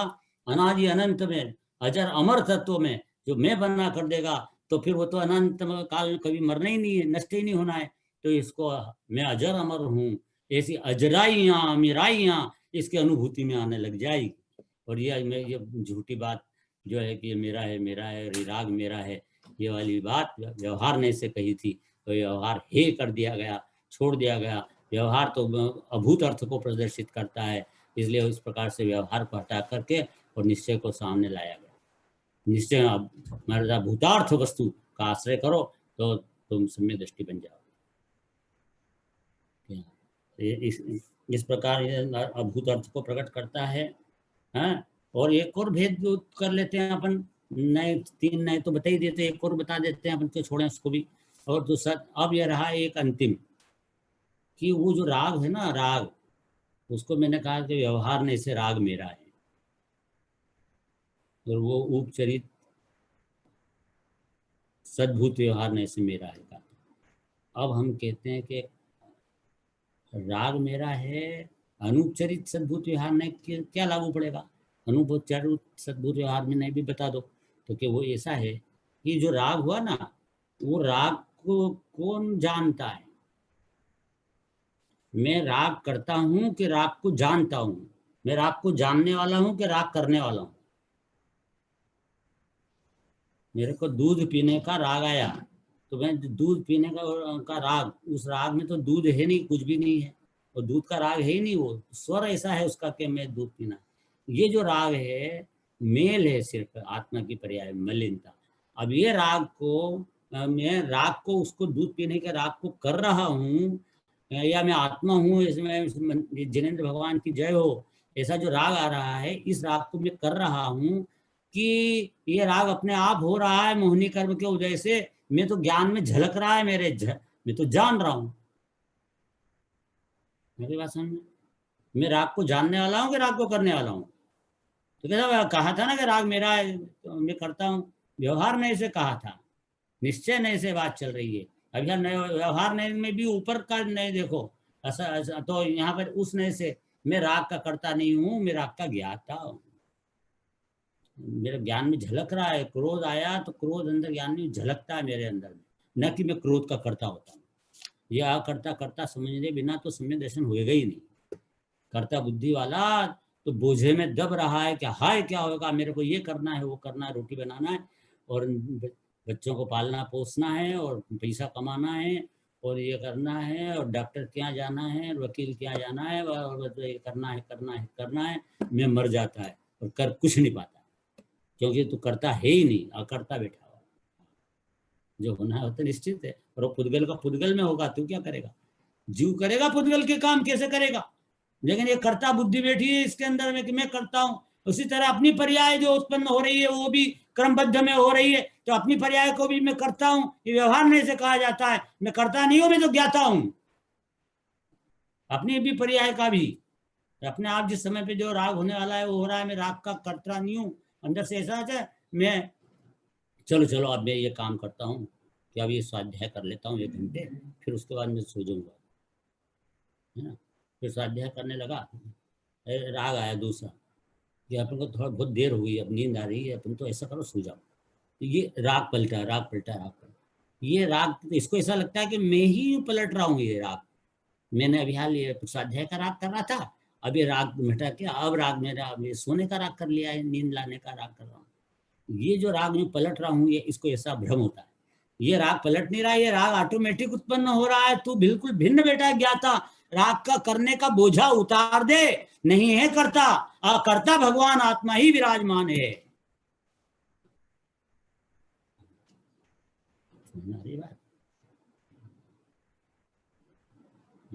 अनादि अनंत में अजर अमर तत्व में जो मैं बना कर देगा, तो फिर वो तो अनंत काल में कभी मरना ही नहीं है, नष्ट ही नहीं होना है। तो इसको मैं अजर अमर हूँ, ऐसी अजराइयाँ अमीराइयाँ इसकी अनुभूति में आने लग जाएगी। और ये झूठी बात जो है कि मेरा है मेरा है, राग मेरा है, ये वाली बात व्यवहार ने से कही थी, तो व्यवहार हे कर दिया गया, छोड़ दिया गया। व्यवहार तो अभूत अर्थ को प्रदर्शित करता है, इसलिए इस प्रकार से व्यवहार को हटा करके और निश्चय को सामने लाया गया। निश्चय मर्दा भूतार्थ वस्तु का आश्रय करो तो तुम सम्यक दृष्टि बन जाओ। इस प्रकार अभूत अर्थ को प्रकट करता है। हाँ, और एक और भेद जो कर लेते हैं अपन, नए 3 नए तो बता ही देते, एक और बता देते हैं अपन, क्यों छोड़ें उसको भी। और दूसरा अब यह रहा एक अंतिम, कि वो जो राग है ना, राग, उसको मैंने कहा कि व्यवहार ने से राग मेरा है, और वो उपचरित सद्भूत व्यवहार ने से मेरा है का। अब हम कहते हैं कि राग मेरा है, अनुपचरित सद्भूत व्यवहार में क्या लागू पड़ेगा? अनुपचरित सद्भूत व्यवहार में नहीं भी बता दो, तो कि वो ऐसा है कि जो राग हुआ ना, वो राग को कौन जानता है? मैं राग करता हूं कि राग को जानता हूं? मैं राग को जानने वाला हूं कि राग करने वाला हूं? मेरे को दूध पीने का राग आया, तो मैं दूध पीने का राग, उस राग में तो दूध है नहीं, कुछ भी नहीं है, और दूध का राग है ही नहीं, वो स्वर ऐसा है उसका कि मैं दूध पीना। ये जो राग है मेल है, सिर्फ आत्मा की पर्याय मलिनता। अब ये राग को मैं राग को, उसको दूध पीने के राग को कर रहा हूँ, या मैं आत्मा हूँ इसमें, जिनेंद्र भगवान की जय हो, ऐसा जो राग आ रहा है, इस राग को मैं कर रहा हूँ कि ये राग अपने आप हो रहा है मोहिनी कर्म के उदय से, मैं तो ज्ञान में झलक रहा है मेरे मैं तो जान रहा हूं। मेरी बात समझ में? मैं राग को जानने वाला हूं कि राग को करने वाला हूं? तो कैसा कहा था ना कि राग मेरा है तो मैं करता हूं, व्यवहार ने इसे कहा था, निश्चय ने इसे बात चल रही है। अब यहाँ नए व्यवहार नए में भी ऊपर का नए देखो, ऐसा तो यहाँ पर उस नए से मैं राग का करता नहीं हूँ, मैं राग का ज्ञाता हूँ, मेरे ज्ञान में झलक रहा है। क्रोध आया तो क्रोध अंदर ज्ञान में झलकता है मेरे अंदर में, न कि मैं क्रोध का करता होता हूँ। यह करता करता समझने बिना तो सम्यक दर्शन होएगा ही नहीं। करता बुद्धि वाला तो बोझे में दब रहा है कि हाय क्या होगा, मेरे को ये करना है, वो करना है, रोटी बनाना है, और बच्चों को पालना पोसना है, और पैसा कमाना है, और ये करना है, और डॉक्टर के यहाँ जाना है, और वकील के यहाँ जाना है, और ये करना है करना है करना है। मैं मर जाता है और कर कुछ नहीं पाता, क्योंकि तू करता है ही नहीं, अकर्ता बैठा हुआ। जो होना है तो निश्चित है, और वो पुद्गल का पुद्गल में होगा, तू क्या करेगा? जीव करेगा पुद्गल के काम, कैसे करेगा? लेकिन ये कर्ता बुद्धि बैठी है इसके अंदर में कि मैं करता हूं। उसी तरह अपनी पर्याय जो उत्पन्न हो रही है वो भी क्रमबद्ध में हो रही है, तो अपनी पर्याय को भी मैं करता हूं, ये व्यवहार में से कहा जाता है। मैं करता नहीं हूं, मैं तो ज्ञाता हूं अपनी भी पर्याय का भी। अपने आप जिस समय पे जो राग होने वाला है वो हो रहा है, मैं राग का कर्ता नहीं हूं। अंदर से ऐसा है, मैं चलो चलो अब मैं ये काम करता हूँ कि अब ये स्वाध्याय कर लेता हूँ 1 घंटे, फिर उसके बाद मैं सो जाऊंगा, है ना। फिर स्वाध्याय करने लगा, राग आया दूसरा कि अपन को थोड़ा बहुत देर हो गई, अब नींद आ रही है, अपन तो ऐसा करो सो जाओ। तो ये राग पलटा, राग पलटा, राग पलटा। ये राग तो इसको ऐसा लगता है कि मैं ही पलट रहा हूँ ये राग। मैंने अभी हाल ये स्वाध्याय का राग कर रहा था, अब ये राग मिटा के अब राग मेरा सोने का राग कर लिया है, नींद लाने का राग कर रहा हूँ। ये जो राग में पलट रहा हूँ, ये इसको ऐसा भ्रम होता है। ये राग पलट नहीं रहा, ये राग ऑटोमेटिक उत्पन्न हो रहा है। तू बिल्कुल भिन्न बेटा ज्ञाता, राग का करने का बोझा उतार दे, नहीं है करता, अकर्ता भगवान आत्मा ही विराजमान है। बात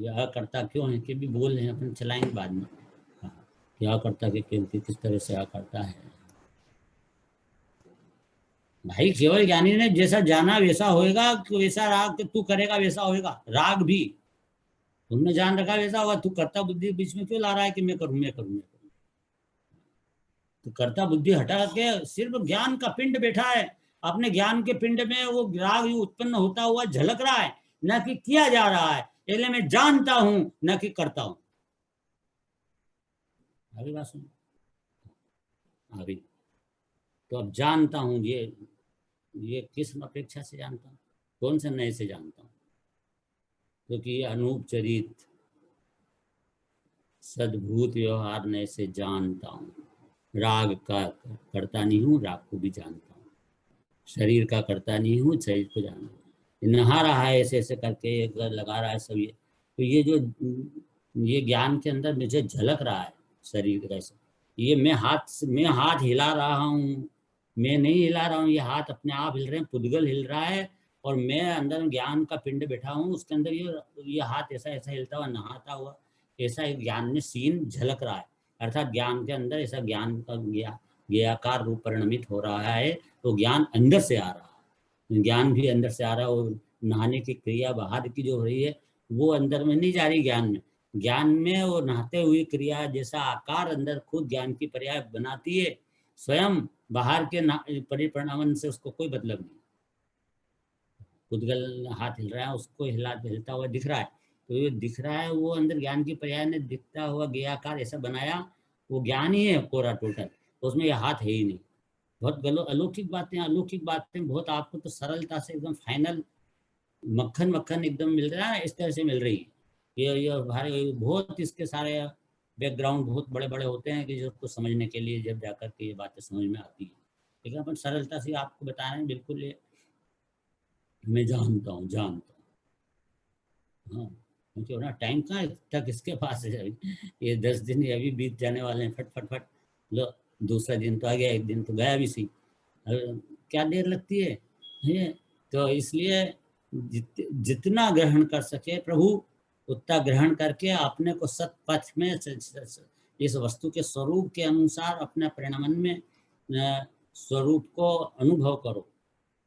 ये अकर्ता क्यों है कि भी बोल रहे हैं, अपन चलाएंगे बाद में। हाँ, कि अकर्ता के किस तरह से अकर्ता है भाई। केवल ज्ञानी ने जैसा जाना वैसा होएगा, वैसा राग तू करेगा वैसा होएगा। राग भी तुमने जान रखा वैसा होगा। तू कर्ता बुद्धि बीच में क्यों ला रहा है कि मैं करूं मैं करूं मैं करूं। तो कर्ता बुद्धि हटा के सिर्फ ज्ञान का पिंड बैठा है। अपने ज्ञान के पिंड में वो राग उत्पन्न होता हुआ झलक रहा है, न कि किया जा रहा है। इसलिए मैं जानता हूं न कि करता हूं। अभी बात सुन। अभी तो अब जानता हूं, ये किस अपेक्षा से जानता हूं, कौन से नए से जानता हूं। क्योंकि ये अनूप चरित सद्भूत व्यवहार नए से जानता हूं। राग का करता नहीं हूं, राग को भी जानता हूं। शरीर का करता नहीं हूँ, शरीर को जानता हूं। नहा रहा है ऐसे ऐसे करके, लगा रहा है सब ये। तो ये जो ये ज्ञान के अंदर मुझे झलक रहा है शरीर कैसे। ये मैं हाथ हिला रहा हूँ, मैं नहीं हिला रहा हूँ। ये हाथ अपने आप हिल रहे हैं, पुद्गल हिल रहा है। और मैं अंदर ज्ञान का पिंड बैठा हूँ, उसके अंदर ये हाथ ऐसा ऐसा हिलता हुआ, नहाता हुआ ऐसा एक ज्ञान में सीन झलक रहा है। अर्थात ज्ञान के अंदर ऐसा ज्ञान का ज्ञाकार रूप परिणमित हो रहा है। तो ज्ञान अंदर से आ रहा है, ज्ञान भी अंदर से आ रहा है। और नहाने की क्रिया बाहर की जो हो रही है वो अंदर में नहीं जा रही। ज्ञान में वो नहाते हुई क्रिया जैसा आकार अंदर खुद ज्ञान की पर्याय बनाती है, स्वयं बाहर के परिपरिणामन से उसको कोई मतलब नहीं। उद्गल हाथ हिल रहा है, उसको हिलता हुआ दिख रहा है। तो ये दिख रहा है वो अंदर ज्ञान की पर्याय ने दिखता हुआ ज्ञाकार ऐसा बनाया। वो ज्ञान ही है कोरा टोटल, उसमें ये हाथ है ही नहीं। बहुत गलो अलौकिक बातें बहुत आपको तो सरलता से एकदम फाइनल मक्खन मक्खन एकदम मिल रहा है, इस तरह से मिल रही है। ये भारी बहुत इसके सारे बैकग्राउंड बहुत बड़े बड़े होते हैं कि जिसको समझने के लिए जब जाकर के ये बातें समझ में आती है। लेकिन अपन सरलता से आपको बता रहे हैं बिल्कुल। ये मैं जानता हूँ हाँ। क्योंकि ना टाइम कहाँ तक इसके पास है। ये 10 दिन अभी बीत जाने वाले हैं, फट फट फट। लो, दूसरा दिन तो आ गया, एक दिन तो गया भी सही। क्या देर लगती है। तो इसलिए जितना ग्रहण कर सके प्रभु उतना ग्रहण करके अपने को सत पथ में इस वस्तु के स्वरूप के अनुसार अपने परिणमन में स्वरूप को अनुभव करो।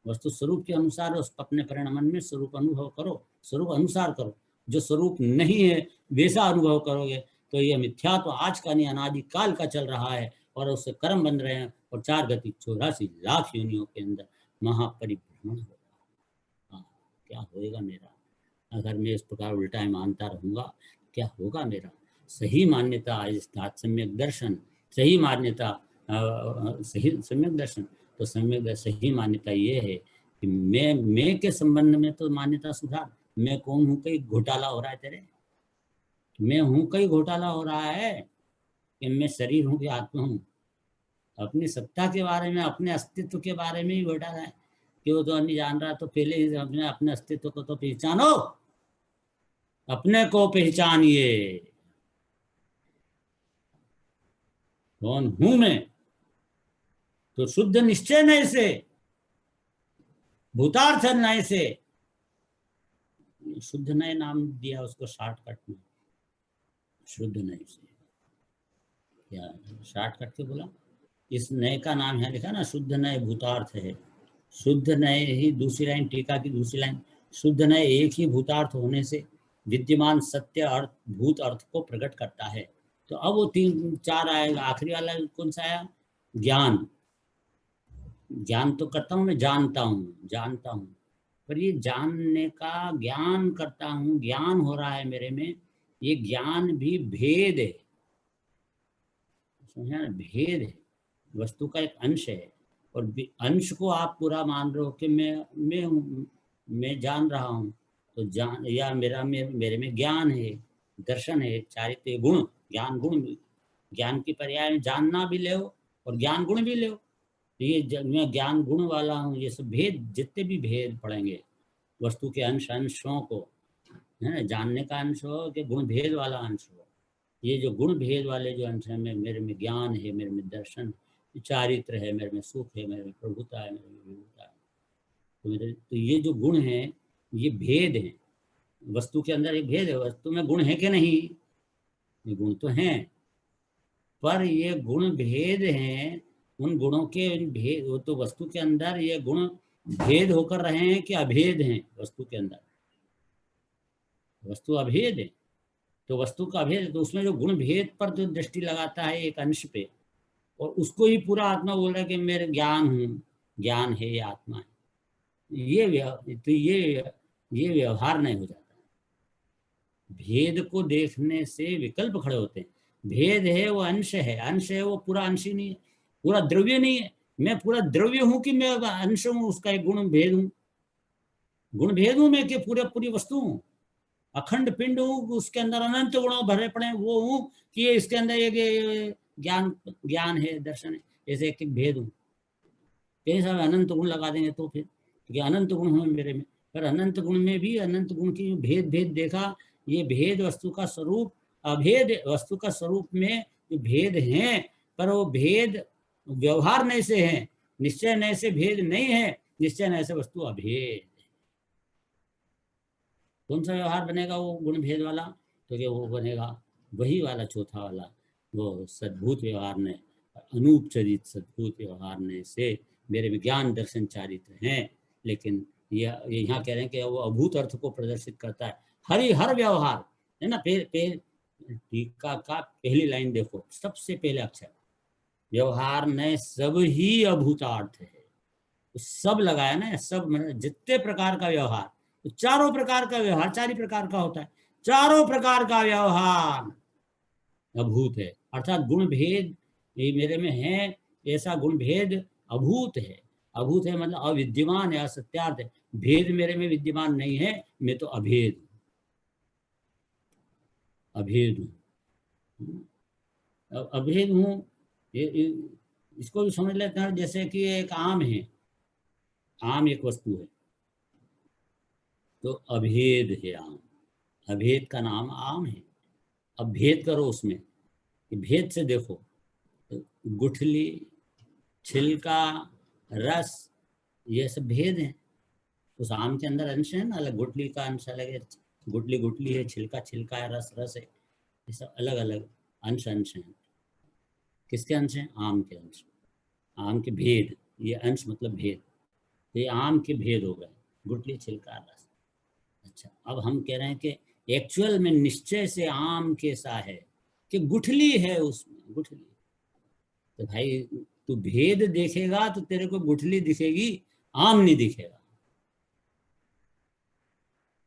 वस्तु स्वरूप के अनुसार उस अपने परिणमन में स्वरूप अनुभव करो, स्वरूप अनुसार करो। जो स्वरूप नहीं है वैसा अनुभव करोगे तो ये मिथ्या तो आज का नहीं अनादि काल का चल रहा है और उससे कर्म बन रहे हैं। और 4 गति 84 लाख योनियों के अंदर महापरिभ्रमण होगा। हाँ, क्या होएगा मेरा अगर मैं इस प्रकार उल्टा मानता रहूंगा। क्या होगा मेरा सही मान्यता, सम्यक दर्शन, सही मान्यता, सही सम्यक दर्शन। तो सम्यक सही मान्यता ये है कि मैं के संबंध में तो मान्यता सुधार। मैं कौन हूँ, कहीं घोटाला हो रहा है तेरे। मैं हूँ कहीं घोटाला हो रहा है कि मैं शरीर हूँ कि आत्मा हूँ। अपनी सत्ता के बारे में, अपने अस्तित्व के बारे में ही घोटाला है कि वो तो नहीं जान रहा। तो पहले ही अपने अस्तित्व को तो पहचानो, अपने को पहचानिए। कौन हूं मैं, तो शुद्ध निश्चय नय से, भूतार्थ नय से। शुद्ध नय नाम दिया उसको शॉर्टकट में, शुद्ध नय से। क्या शॉर्टकट के बोला, इस नय का नाम यहाँ लिखा ना, शुद्ध नय भूतार्थ है। शुद्ध नय ही दूसरी लाइन, टीका की दूसरी लाइन, शुद्ध नय एक ही भूतार्थ होने से विद्यमान सत्य अर्थ भूत अर्थ को प्रकट करता है। तो अब वो 3-4 आएगा, आखिरी वाला कौन सा आया, ज्ञान। ज्ञान तो करता हूँ मैं, जानता हूँ। पर ये जानने का, ज्ञान करता हूँ, ज्ञान हो रहा है मेरे में, ये ज्ञान भी भेद है। समझा ना, भेद है, वस्तु का एक अंश है। और अंश को आप पूरा मान रहे हो कि मैं जान रहा हूँ। तो जान या मेरे में ज्ञान है, दर्शन है, चारित्र्य गुण, ज्ञान गुण। ज्ञान की पर्याय में जानना भी ले और ज्ञान गुण भी ले। ये मैं ज्ञान गुण वाला हूँ। ये सब भेद, जितने भी भेद पड़ेंगे वस्तु के अंशों को, है ना, जानने का अंश हो कि गुण भेद वाला अंश हो। ये जो गुण भेद वाले जो अंश है, मेरे में ज्ञान है, मेरे में दर्शन, चारित्र है, मेरे में सुख है, मेरे में प्रभुता है, मेरे में विभुता है। तो ये जो गुण है ये भेद है। वस्तु के अंदर एक भेद है, वस्तु में गुण है कि नहीं, ये गुण तो हैं, पर ये गुण भेद हैं, उन गुणों के भेद, वो तो वस्तु के अंदर ये गुण भेद होकर रहे हैं कि अभेद हैं वस्तु के अंदर, वस्तु अभेद है, तो वस्तु का अभेद, तो उसमें जो गुण भेद पर जो दृष्टि लगाता है एक अंश पे, और उसको ही पूरा आत्मा बोल रहा है कि मेरे ज्ञान हूँ, ज्ञान है, ये आत्मा है, तो ये व्यवहार नहीं हो जाता। भेद को देखने से विकल्प खड़े होते हैं। भेद है वो अंश है, अंश है वो पूरा अंश ही नहीं है, पूरा द्रव्य नहीं है। मैं पूरा द्रव्य हूं कि मैं अंश हूं, उसका एक गुण भेद हूं, गुण भेद हूं मैं कि पूरी वस्तु हूं, अखंड पिंड हूं, उसके अंदर अनंत गुणों भरे पड़े वो हूं कि इसके अंदर एक ज्ञान है, दर्शन है, ऐसे एक भेद हूं। कई सारे अनंत गुण लगा देंगे तो फिर, क्योंकि अनंत गुण हुए मेरे में, पर अनंत गुण में भी अनंत गुण की भेद देखा, ये भेद वस्तु का स्वरूप, अभेद वस्तु का स्वरूप में जो भेद हैं, पर वो भेद व्यवहार नहीं से है, निश्चय नहीं से भेद नहीं है, निश्चय नहीं से वस्तु अभेद। कौन सा व्यवहार बनेगा वो गुण भेद वाला, तो क्या वो बनेगा वही वाला चौथा वाला, वो सद्भूत व्यवहार ने, अनूपचरित सद्भूत व्यवहार ने से मेरे में ज्ञान दर्शन चारित्र हैं। लेकिन ये यहाँ कह रहे हैं कि वो अभूत अर्थ को प्रदर्शित करता है, हर व्यवहार है ना। टीका का पहली लाइन देखो, सबसे पहले अक्षर, व्यवहार ने सब ही अभूतार्थ है, तो सब लगाया ना, सब जितने प्रकार का व्यवहार, तो चारों प्रकार का व्यवहार, चार ही प्रकार का होता है, चारों प्रकार का व्यवहार अभूत है, अर्थात गुण भेद ये मेरे में है, ऐसा गुण भेद अभूत है। अभूत है मतलब अविद्यमान है, असत्यार्थ है, भेद मेरे में विद्यमान नहीं है, मैं तो अभेद हूं, अभेद हूं, अभेद हूं। इसको भी समझ लेते हैं, जैसे कि एक आम है, आम एक वस्तु है, तो अभेद है आम, अभेद का नाम आम है। अब भेद करो उसमें, भेद से देखो, गुठली, छिलका, रस, ये सब भेद हैं। उस आम के अंदर अंश है ना, अलग गुठली का अंश अलग है, गुठली है, छिलका है, रस है, ये सब अलग अलग अंश हैं। किसके अंश हैं? आम के अंश, आम के भेद, ये अंश मतलब भेद, तो ये आम के भेद हो गए, गुठली, छिलका, रस। अच्छा, अब हम कह रहे हैं कि एक्चुअल में निश्चय से आम कैसा है कि गुठली है उसमें, गुठली, तो भाई तू भेद देखेगा तो तेरे को गुठली दिखेगी, आम नहीं दिखेगा,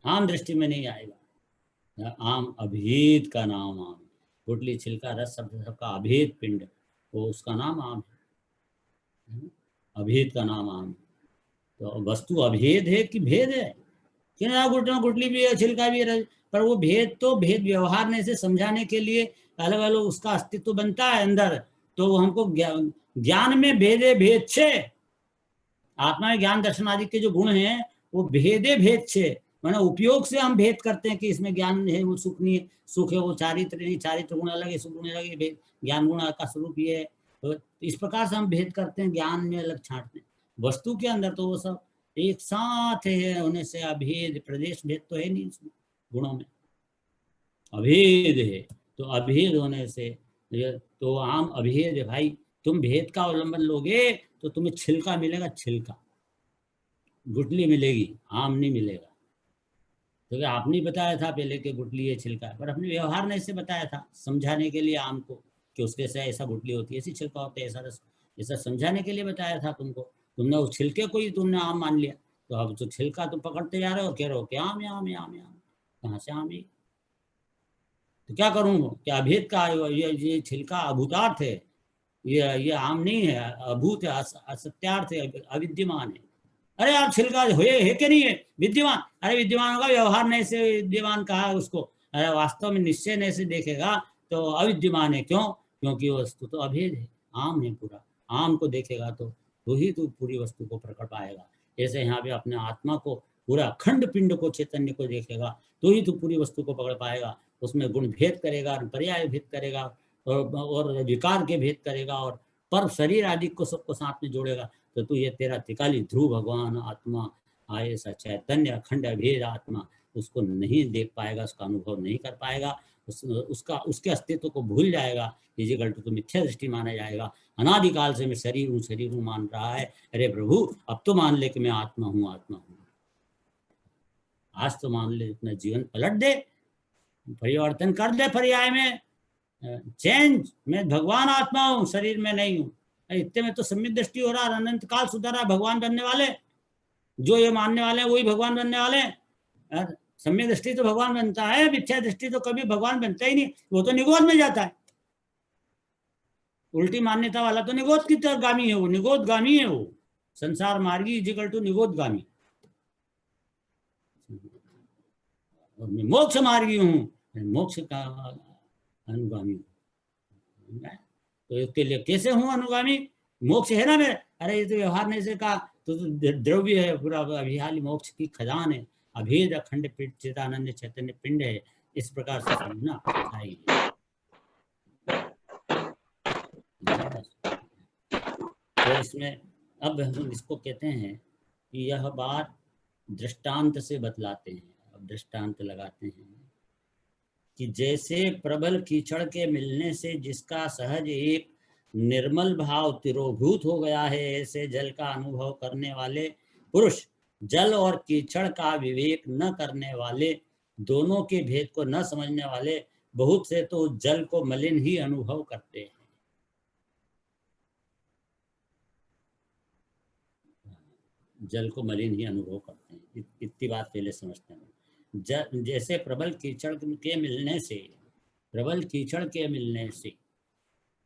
आम दृष्टि में नहीं आएगा। आम अभेद का नाम आम, गुठली, छिलका, रस सबका अभेद पिंड, वो उसका नाम आम है, अभेद का नाम आम। तो वस्तु अभेद है कि भेद है कि ना, गुठली भी है, छिलका भी है, पर वो भेद तो भेद व्यवहार ने से समझाने के लिए अलग अलग उसका अस्तित्व बनता है अंदर, तो हमको ज्ञान में भेदे भेद छे, आत्मा में ज्ञान दर्शन आदि के जो गुण हैं वो भेदे भेद छे, माना उपयोग से हम भेद करते हैं कि इसमें ज्ञान है, वो सुख नहीं है, सुख है वो चारित्र नहीं, चारित्र गुण अलग है, सुख गुण अलग है, ज्ञान गुण का स्वरूप ये है, तो इस प्रकार से हम भेद करते हैं, ज्ञान में अलग छांटते हैं। वस्तु के अंदर तो वो सब एक साथ है होने से अभेद, प्रदेश भेद तो है नहीं इसमें, गुणों में अभेद है, तो अभेद होने से तो आम अभेद है भाई। तुम भेद का अवलंबन लोगे तो तुम्हें छिलका मिलेगा, छिलका, गुठली मिलेगी, आम नहीं मिलेगा। क्योंकि तो आपने बताया था पहले कि गुठली है, छिलका है, पर अपने व्यवहार ने इसे बताया था समझाने के लिए आम को कि उसके से ऐसा गुठली होती है, ऐसी छिलका होता है, ऐसा रस, ऐसा समझाने के लिए बताया था तुमको। तुमने उस छिलके को ही तुमने आम मान लिया, तो अब जो छिलका तुम पकड़ते जा रहे हो, कह रहे हो कि आम है, आम है, आम है, आम, कहाँ से आम है? तो क्या करूँ, क्या अभेद का ये छिलका अभूतार्थ है, ये आम नहीं है, अभूत है, असत्यार्थ है, अविद्यमान है। अरे आप छिलका है कि नहीं है? विद्यमान, अरे विद्यमान होगा, व्यवहार नहीं से विद्यमान कहा उसको, अरे वास्तव में निश्चय नहीं से देखेगा तो अविद्यमान है। क्यों? क्योंकि वस्तु तो अभेद है, आम है पूरा, आम को देखेगा तो ही तो पूरी वस्तु को प्रकट पाएगा। ऐसे यहाँ पे अपने आत्मा को, पूरा अखंड पिंड को, चैतन्य को देखेगा तो ही तो पूरी वस्तु को पकड़ पाएगा। उसमें गुण भेद करेगा, पर्याय भेद करेगा, और विकार के भेद करेगा, और पर शरीर आदि को सबको साथ में जोड़ेगा, तो तू ये तेरा त्रिकाली ध्रुव भगवान आत्मा आए, सा चैतन्य अखंड अभेद आत्मा, उसको नहीं देख पाएगा, उसका अनुभव नहीं कर पाएगा, उसके अस्तित्व को भूल जाएगा। इजिकल टू मिथ्या दृष्टि माना जाएगा। अनादिकाल से मैं शरीर हूँ मान रहा है। अरे प्रभु, अब तो मान ले कि मैं आत्मा हूँ, आत्मा हूँ। आज तो मान ले, अपना जीवन पलट दे, परिवर्तन कर दे, पर्याय में चेंज। मैं भगवान आत्मा हूँ, शरीर में नहीं हूँ। इतने में तो सम्यक दृष्टि हो रहा है, अनंत काल सुधर रहा है। भगवान बनने वाले जो ये मानने वाले हैं वही भगवान बनने वाले हैं। सम्यक दृष्टि तो भगवान बनता है, मिथ्या दृष्टि तो कभी भगवान बनता ही नहीं, वो तो निगोद में जाता है। उल्टी मान्यता वाला तो निगोद की तरफ गामी है, वो निगोदगामी है। वो संसार मार्गी इजिकल टू निगोदगामी। और मैं मोक्ष मार्गी हूँ, मोक्ष का अनुगामी हूँ। तो इसके लिए कैसे हूँ अनुगामी? मोक्ष है ना मेरे। अरे ये तो व्यवहार नहीं से कहा, तो द्रव्य है पूरा, अभिहाली मोक्ष की खजान है, अभेद अखंड चिदानंद चैतन्य पिंड है। इस प्रकार से समझना चाहिए। तो इसमें अब हम इसको कहते हैं कि यह बात दृष्टांत से बतलाते हैं। अब दृष्टांत लगाते हैं कि जैसे प्रबल कीचड़ के मिलने से जिसका सहज एक निर्मल भाव तिरोभूत हो गया है, ऐसे जल का अनुभव करने वाले पुरुष जल और कीचड़ का विवेक न करने वाले, दोनों के भेद को न समझने वाले, बहुत से तो जल को मलिन ही अनुभव करते हैं। जल को मलिन ही अनुभव करते हैं, इतनी बात पहले समझते हैं। जैसे प्रबल कीचड़ के मिलने से, प्रबल कीचड़ के मिलने से,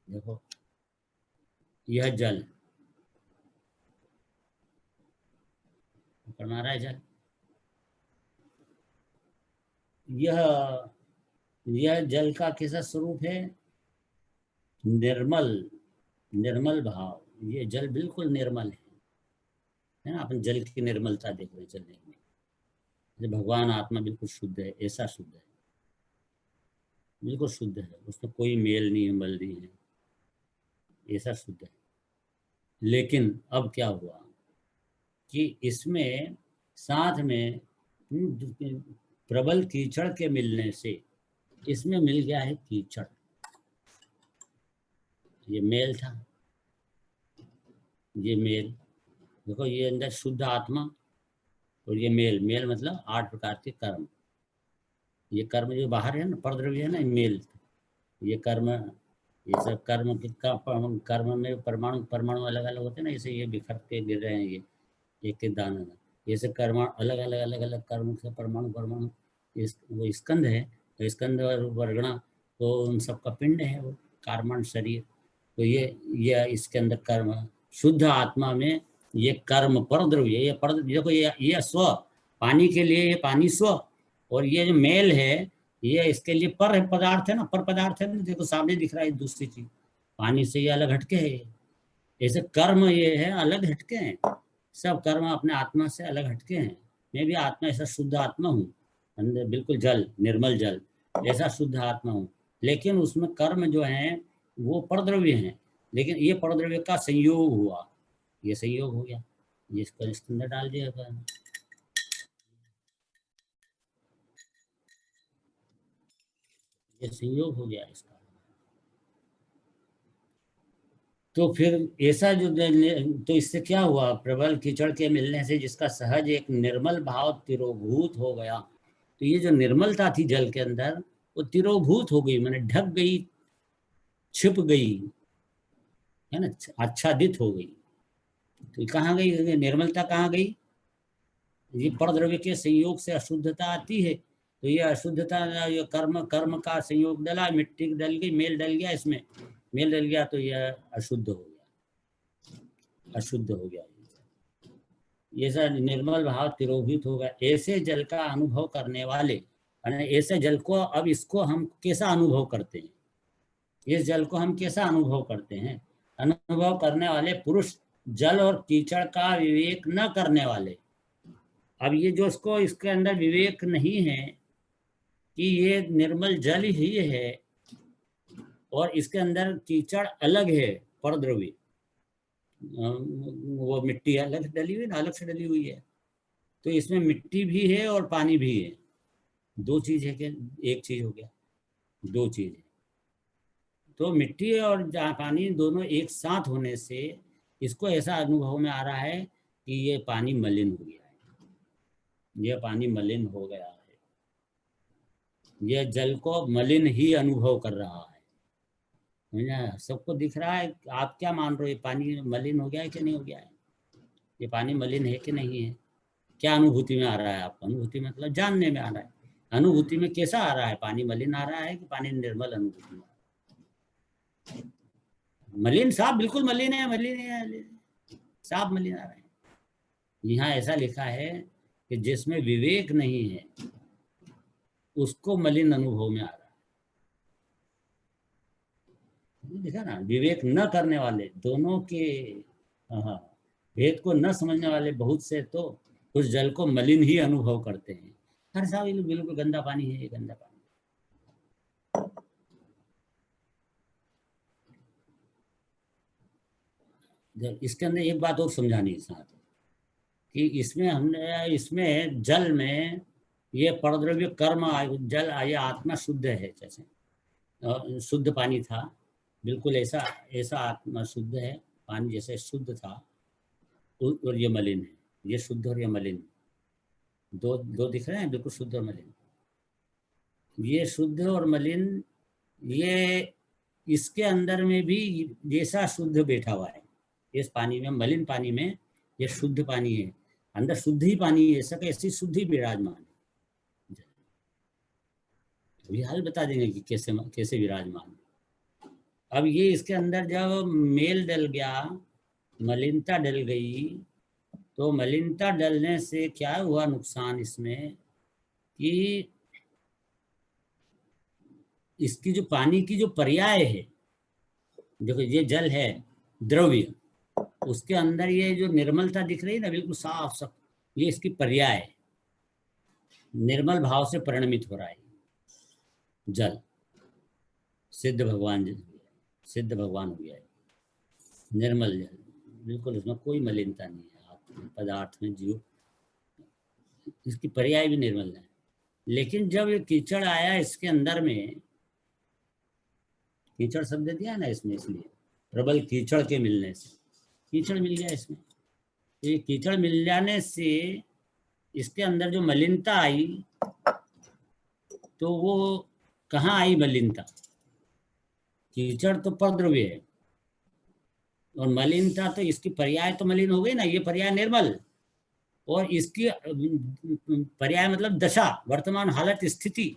देखो यह जल करना रहा है जल, यह जल का कैसा स्वरूप है? निर्मल, निर्मल भाव। ये जल बिल्कुल निर्मल है ना। अपन जल की निर्मलता देख रहे हैं जल में। भगवान आत्मा बिल्कुल शुद्ध है, ऐसा शुद्ध है, बिल्कुल शुद्ध है, उसमें कोई मेल नहीं है, मल नहीं है, ऐसा शुद्ध है। लेकिन अब क्या हुआ कि इसमें साथ में प्रबल कीचड़ के मिलने से इसमें मिल गया है कीचड़। ये मेल था, ये मेल। देखो ये अंदर शुद्ध आत्मा और ये मेल। मेल मतलब 8 प्रकार के कर्म। ये कर्म जो बाहर है ना, परद्रव्य है ना, मेल। ये कर्म, ये सब कर्म कर्म में परमाणु परमाणु अलग अलग होते हैं ना, जैसे ये बिखरते गिर रहे हैं, ये एक एक दाना, जैसे कर्म अलग अलग अलग अलग कर्म से परमाणु परमाणु वो स्कंद है। तो स्कंद और वर्गणा तो उन सबका पिंड है, वो कार्मण शरीर। तो ये इसके अंदर कर्म, शुद्ध आत्मा में ये कर्म पर द्रव्य, ये पर देखो, ये स्व, पानी के लिए ये पानी स्व, और ये जो मेल है ये इसके लिए पर पदार्थ है ना, पर पदार्थ है ना। देखो सामने दिख रहा है दूसरी चीज, पानी से ये अलग हटके है। ऐसे कर्म ये है अलग हटके हैं, सब कर्म अपने आत्मा से अलग हटके हैं। मैं भी आत्मा ऐसा शुद्ध आत्मा हूँ, अंदर बिल्कुल जल, निर्मल जल, ऐसा शुद्ध आत्मा हूँ। लेकिन उसमें कर्म जो है वो परद्रव्य हैं, लेकिन ये परद्रव्य का संयोग हुआ, ये संयोग हो गया, ये इसको इसके अंदर डाल दिया था, ये संयोग हो गया इसका। तो फिर ऐसा जो तो इससे क्या हुआ? प्रबल कीचड़ के मिलने से जिसका सहज एक निर्मल भाव तिरोभूत हो गया। तो ये जो निर्मलता थी जल के अंदर, वो तिरोभूत हो गई, मैंने ढक गई, छिप गई, है ना, आच्छादित हो गई। तो कहाँ गई निर्मलता? कहाँ गई? ये परद्रव्य के संयोग से अशुद्धता आती है। तो ये अशुद्धता, ये कर्म का संयोग डला, मिट्टी डल गई, मेल डल गया, इसमें मेल डल गया, तो यह अशुद्ध हो गया, अशुद्ध हो गया। ये सब निर्मल भाव तिरोहित हो गया। ऐसे जल का अनुभव करने वाले, ऐसे जल को, अब इसको हम कैसा अनुभव करते हैं? इस जल को हम कैसा अनुभव करते हैं? अनुभव करने वाले पुरुष जल और कीचड़ का विवेक न करने वाले। अब ये जो इसको, इसके अंदर विवेक नहीं है कि ये निर्मल जल ही है और इसके अंदर कीचड़ अलग है, परद्रव्य, वो मिट्टी अलग डली हुई ना, अलग से डली हुई है। तो इसमें मिट्टी भी है और पानी भी है, दो चीज है कि एक चीज हो गया? दो चीज है। तो मिट्टी और पानी दोनों एक साथ होने से इसको ऐसा अनुभव में आ रहा है कि ये पानी मलिन हो गया है, ये पानी मलिन हो गया है, यह जल को मलिन ही अनुभव कर रहा है ना? सबको दिख रहा है। आप क्या मान रहे हो, ये पानी मलिन हो गया है कि नहीं हो गया है? ये पानी मलिन है कि नहीं है? क्या अनुभूति में आ रहा है आपको? अनुभूति मतलब जानने में आ रहा है। अनुभूति में कैसा आ रहा है? पानी मलिन आ रहा है कि पानी निर्मल अनुभूति में? मलिन, साफ, बिल्कुल मलिन है, मलिन है, साफ मलिन आ रहा है। यहाँ ऐसा लिखा है कि जिसमें विवेक नहीं है उसको मलिन अनुभव में आ रहा है। देखा ना, विवेक न करने वाले दोनों के, हाँ, भेद को न समझने वाले बहुत से तो उस जल को मलिन ही अनुभव करते हैं। हर साहब ये बिल्कुल गंदा पानी है, ये गंदा पानी। इसके अंदर एक बात और समझानी है साथ कि इसमें जल में ये परद्रव्य कर्म जल ये आत्मा शुद्ध है, जैसे शुद्ध पानी था, बिल्कुल ऐसा ऐसा आत्मा शुद्ध है, पानी जैसे शुद्ध था, और ये मलिन है। ये शुद्ध और ये मलिन, दो दो दिख रहे हैं, बिल्कुल शुद्ध और मलिन। ये शुद्ध और मलिन, ये इसके अंदर में भी जैसा शुद्ध बैठा हुआ है इस पानी में, मलिन पानी में ये शुद्ध पानी है, अंदर शुद्ध ही पानी है, ऐसा कैसी शुद्धि विराजमान है। अभी हाल बता देंगे कि कैसे कैसे विराजमान। अब ये इसके अंदर जब मेल डल गया, मलिनता डल गई, तो मलिनता डलने से क्या हुआ नुकसान इसमें कि इसकी जो पानी की जो पर्याय है, देखो ये जल है द्रव्य, उसके अंदर ये जो निर्मलता दिख रही है ना, बिल्कुल साफ साफ, ये इसकी पर्याय है, निर्मल भाव से परिणमित हो रहा है जल। सिद्ध भगवान हो गया है, निर्मल जल, बिल्कुल उसमें कोई मलिनता नहीं है पदार्थ में, जीव, इसकी पर्याय भी निर्मल है। लेकिन जब ये कीचड़ आया इसके अंदर में, कीचड़ शब्द दिया ना इसमें, इसलिए प्रबल कीचड़ के मिलने से कीचड़ मिल गया इसमें। ये कीचड़ मिल जाने से इसके अंदर जो मलिनता आई, तो वो कहाँ आई मलिनता? कीचड़ तो परद्रव्य है, और मलिनता तो इसकी पर्याय तो मलिन हो गई ना, ये पर्याय निर्मल, और इसकी पर्याय मतलब दशा, वर्तमान हालत, स्थिति,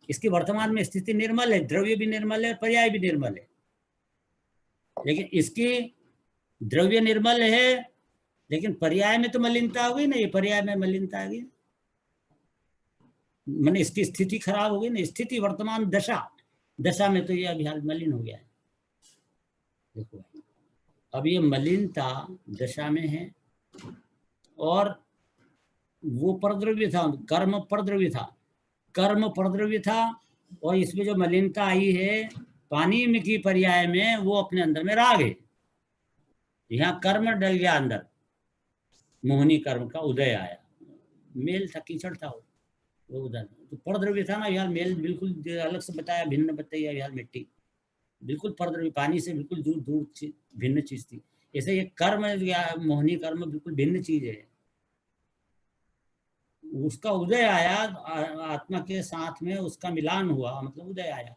इसकी वर्तमान में स्थिति निर्मल है, द्रव्य भी निर्मल है, पर्याय भी निर्मल है। लेकिन इसकी द्रव्य निर्मल है, लेकिन पर्याय में तो मलिनता हो गई ना, ये पर्याय में मलिनता आ गई, मैंने इसकी स्थिति खराब हो गई ना, स्थिति वर्तमान दशा में तो ये अभी हाल मलिन हो गया है। देखो अब ये मलिनता दशा में है, और वो परद्रव्य था, कर्म परद्रव्य था, और इसमें जो मलिनता आई है पानी में की पर्याय में, वो अपने अंदर में राग है। यहाँ कर्म डल गया अंदर, मोहनी कर्म का उदय आया, मेल था, कीचड़ था वो उधर, तो परद्रव्य था ना, यहाँ मेल बिल्कुल अलग से बताया, भिन्न बताया, यहाँ मिट्टी बिल्कुल परद्रव्य, पानी से बिल्कुल दूर भिन्न चीज थी। ऐसे ये कर्म या मोहनी कर्म बिल्कुल भिन्न चीज है, उसका उदय आया, आत्मा के साथ में उसका मिलान हुआ, मतलब उदय आया,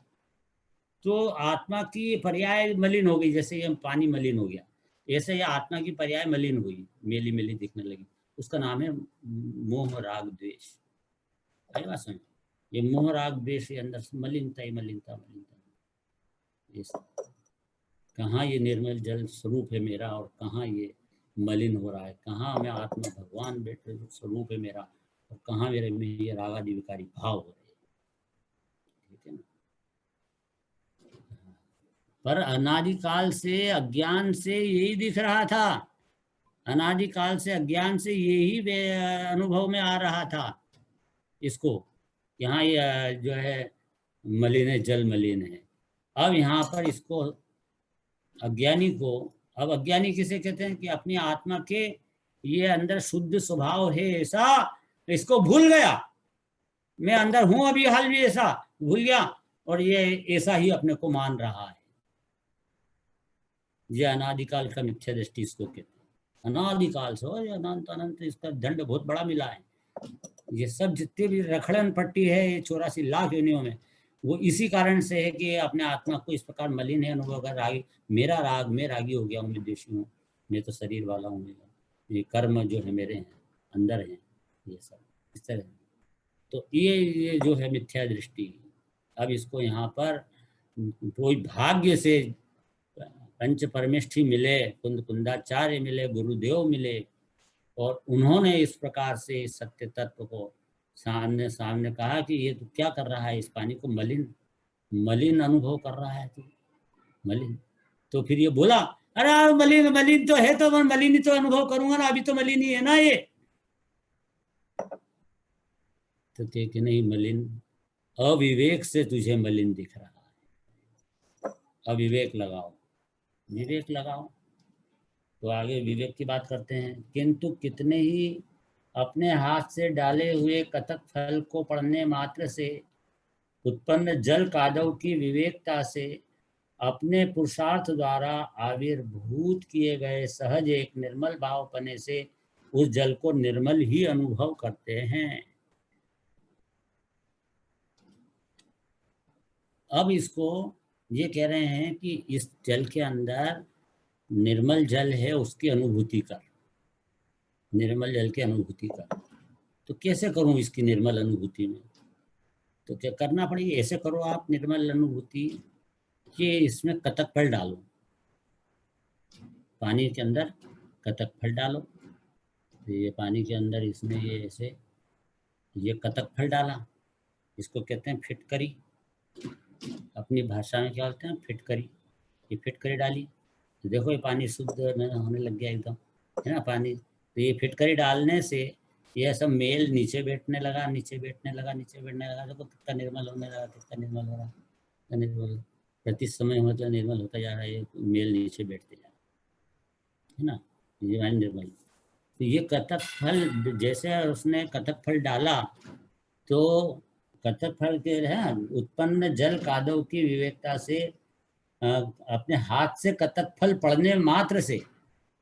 तो आत्मा की पर्याय मलिन हो गई, जैसे ये पानी मलिन हो गया, ऐसे ये आत्मा की पर्याय मलिन हुई, मेली मेली दिखने लगी, उसका नाम है मोह राग द्वेष। ये मोह राग द्वेष के अंदर से मलिनता ही मलिनता। कहाँ ये निर्मल जल स्वरूप है मेरा, और कहाँ ये मलिन हो रहा है, कहाँ मैं आत्मा भगवान बैठे स्वरूप है मेरा, और कहाँ मेरे में ये रागादि विकारी भाव हो रहे हैं। ठीक है ना? पर अनादिकाल से अज्ञान से यही दिख रहा था, अनादिकाल से अज्ञान से यही अनुभव में आ रहा था इसको, यहाँ ये जो है मलिन है, जल मलिन है। अब यहाँ पर इसको अज्ञानी को, अब अज्ञानी किसे कहते हैं कि अपनी आत्मा के ये अंदर शुद्ध स्वभाव है ऐसा, इसको भूल गया, मैं अंदर हूं, अभी हाल भी ऐसा भूल गया, और ये ऐसा ही अपने को मान रहा है। ये अनादिकाल का मिथ्या दृष्टि इसको कहते हैं। अनादिकाल से और अनंत अनंत, इसका दंड बहुत बड़ा मिला है। ये सब जितने भी रखड़न पट्टी है ये 84 लाख योनियों में, वो इसी कारण से है कि अपने आत्मा को इस प्रकार मलिन है अनुभव कर। रागी मेरा राग, मैं रागी हो गया हूँ, मैं देशी हूँ, मैं तो शरीर वाला हूँ, ये कर्म जो है मेरे हैं, अंदर हैं, ये सब इस तरह। तो ये जो है मिथ्या दृष्टि। अब इसको यहाँ पर कोई भाग्य से पंच परमेष्ठी मिले, कुंदाचार्य मिले, गुरुदेव मिले, और उन्होंने इस प्रकार से इस सत्य तत्व को सामने सामने कहा कि ये तो क्या कर रहा है, इस पानी को मलिन मलिन अनुभव कर रहा है तू, मलिन। तो फिर ये बोला, अरे मलिन मलिन तो है, तो मैं मलिन ही तो अनुभव करूंगा ना, अभी तो मलिन ही है ना ये। तो कि नहीं, मलिन अविवेक से तुझे मलिन दिख रहा है, अविवेक लगाओ, विवेक लगाओ। तो आगे विवेक की बात करते हैं। किंतु कितने ही अपने हाथ से डाले हुए कतक फल को पढ़ने मात्र से उत्पन्न जल कादव की विवेकता से अपने पुरुषार्थ द्वारा आविर्भूत किए गए सहज एक निर्मल भावपने से उस जल को निर्मल ही अनुभव करते हैं। अब इसको ये कह रहे हैं कि इस जल के अंदर निर्मल जल है, उसकी अनुभूति कर, निर्मल जल की अनुभूति कर। तो कैसे करूं इसकी निर्मल अनुभूति में? तो क्या करना पड़ेगी? ऐसे करो आप निर्मल अनुभूति कि इसमें कतक फल डालो, पानी के अंदर कतक फल डालो। तो ये पानी के अंदर इसमें ये ऐसे ये कतक फल डाला, इसको कहते हैं फिटकरी, अपनी भाषा में क्या बोलते हैं, फिटकरी। ये फिटकरी डाली, तो देखो ये पानी शुद्ध होने लग गया एकदम, है ना पानी। तो ये फिटकरी डालने से यह सब मेल नीचे बैठने लगा, नीचे बैठने लगा, नीचे बैठने लगा। देखो कितना निर्मल होने लगा, कितना निर्मल हो रहा है, निर्मल प्रति समय मतलब निर्मल होता जा रहा है, ये मेल नीचे बैठते जा रहा है ना, ये वाइन निर्मल। तो ये कतक फल, जैसे उसने कतक फल डाला, तो कतक फल के है उत्पन्न जल कादव की विवेकता से अपने हाथ से कतक फल पड़ने मात्र से,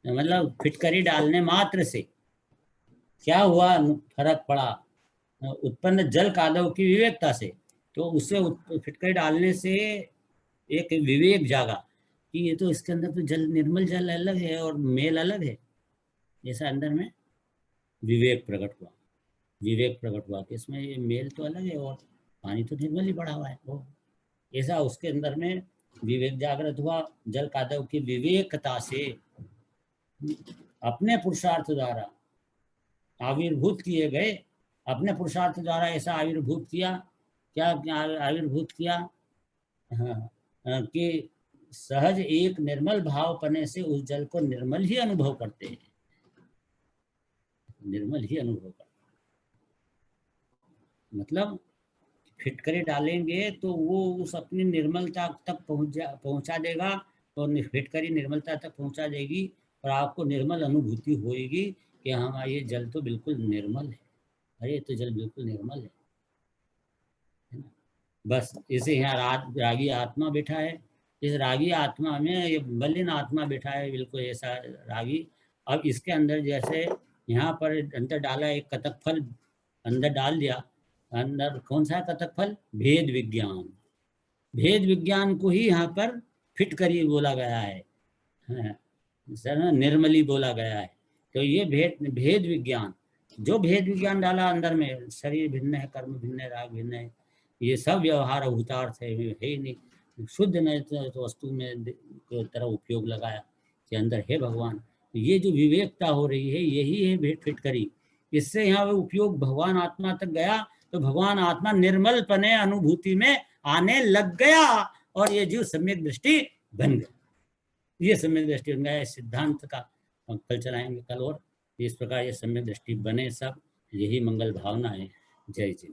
मतलब फिटकरी डालने मात्र से क्या हुआ, फर्क पड़ा उत्पन्न जल कादव की विवेकता से। तो उससे फिटकरी डालने से एक विवेक जागा कि ये तो इसके अंदर तो जल, निर्मल जल अलग है और मेल अलग है। जैसा अंदर में विवेक प्रकट हुआ, विवेक प्रकट हुआ कि इसमें ये मेल तो अलग है और पानी तो निर्मल ही पड़ा हुआ है। वो ऐसा उसके अंदर में विवेक जागृत हुआ। जल कादव की विवेकता से अपने पुरुषार्थ द्वारा आविर्भूत किए गए, अपने पुरुषार्थ द्वारा ऐसा आविर्भूत किया, क्या आविर्भूत किया, हाँ, कि सहज एक निर्मल भावपने से उस जल को निर्मल ही अनुभव करते हैं, निर्मल ही अनुभव करते। मतलब फिटकरी डालेंगे तो वो उस अपनी निर्मलता तक पहुंचा देगा, और फिटकरी निर्मलता तक पहुंचा देगी, और आपको निर्मल अनुभूति होगी कि हाँ ये जल तो बिल्कुल निर्मल है, अरे तो जल बिल्कुल निर्मल है ना। बस इसे यहाँ रागी आत्मा बैठा है, इस रागी आत्मा में ये मलिन आत्मा बैठा है, बिल्कुल ऐसा रागी। अब इसके अंदर जैसे यहाँ पर अंदर डाला एक कतक फल, अंदर डाल दिया, अंदर कौन सा कतक फल, भेद विज्ञान। भेद विज्ञान को ही यहाँ पर फिटकरी बोला गया है, निर्मली बोला गया है। तो ये भेद विज्ञान, जो भेद विज्ञान डाला अंदर में, शरीर भिन्न है, कर्म भिन्न है, राग भिन्न है, ये सब व्यवहार भूतार्थ है ही नहीं, शुद्ध नहीं तो वस्तु में तरह उपयोग लगाया कि अंदर है भगवान। ये जो विवेकता हो रही है यही है भेद फिटकरी। इससे यहाँ उपयोग भगवान आत्मा तक गया, तो भगवान आत्मा निर्मलपने अनुभूति में आने लग गया, और ये जीव सम्यक दृष्टि बन गया। ये सम्यक दृष्टि बन गया। इस सिद्धांत का हम कल चलाएंगे, कल, और इस प्रकार ये सम्यक दृष्टि बने सब, यही मंगल भावना है। जय जय।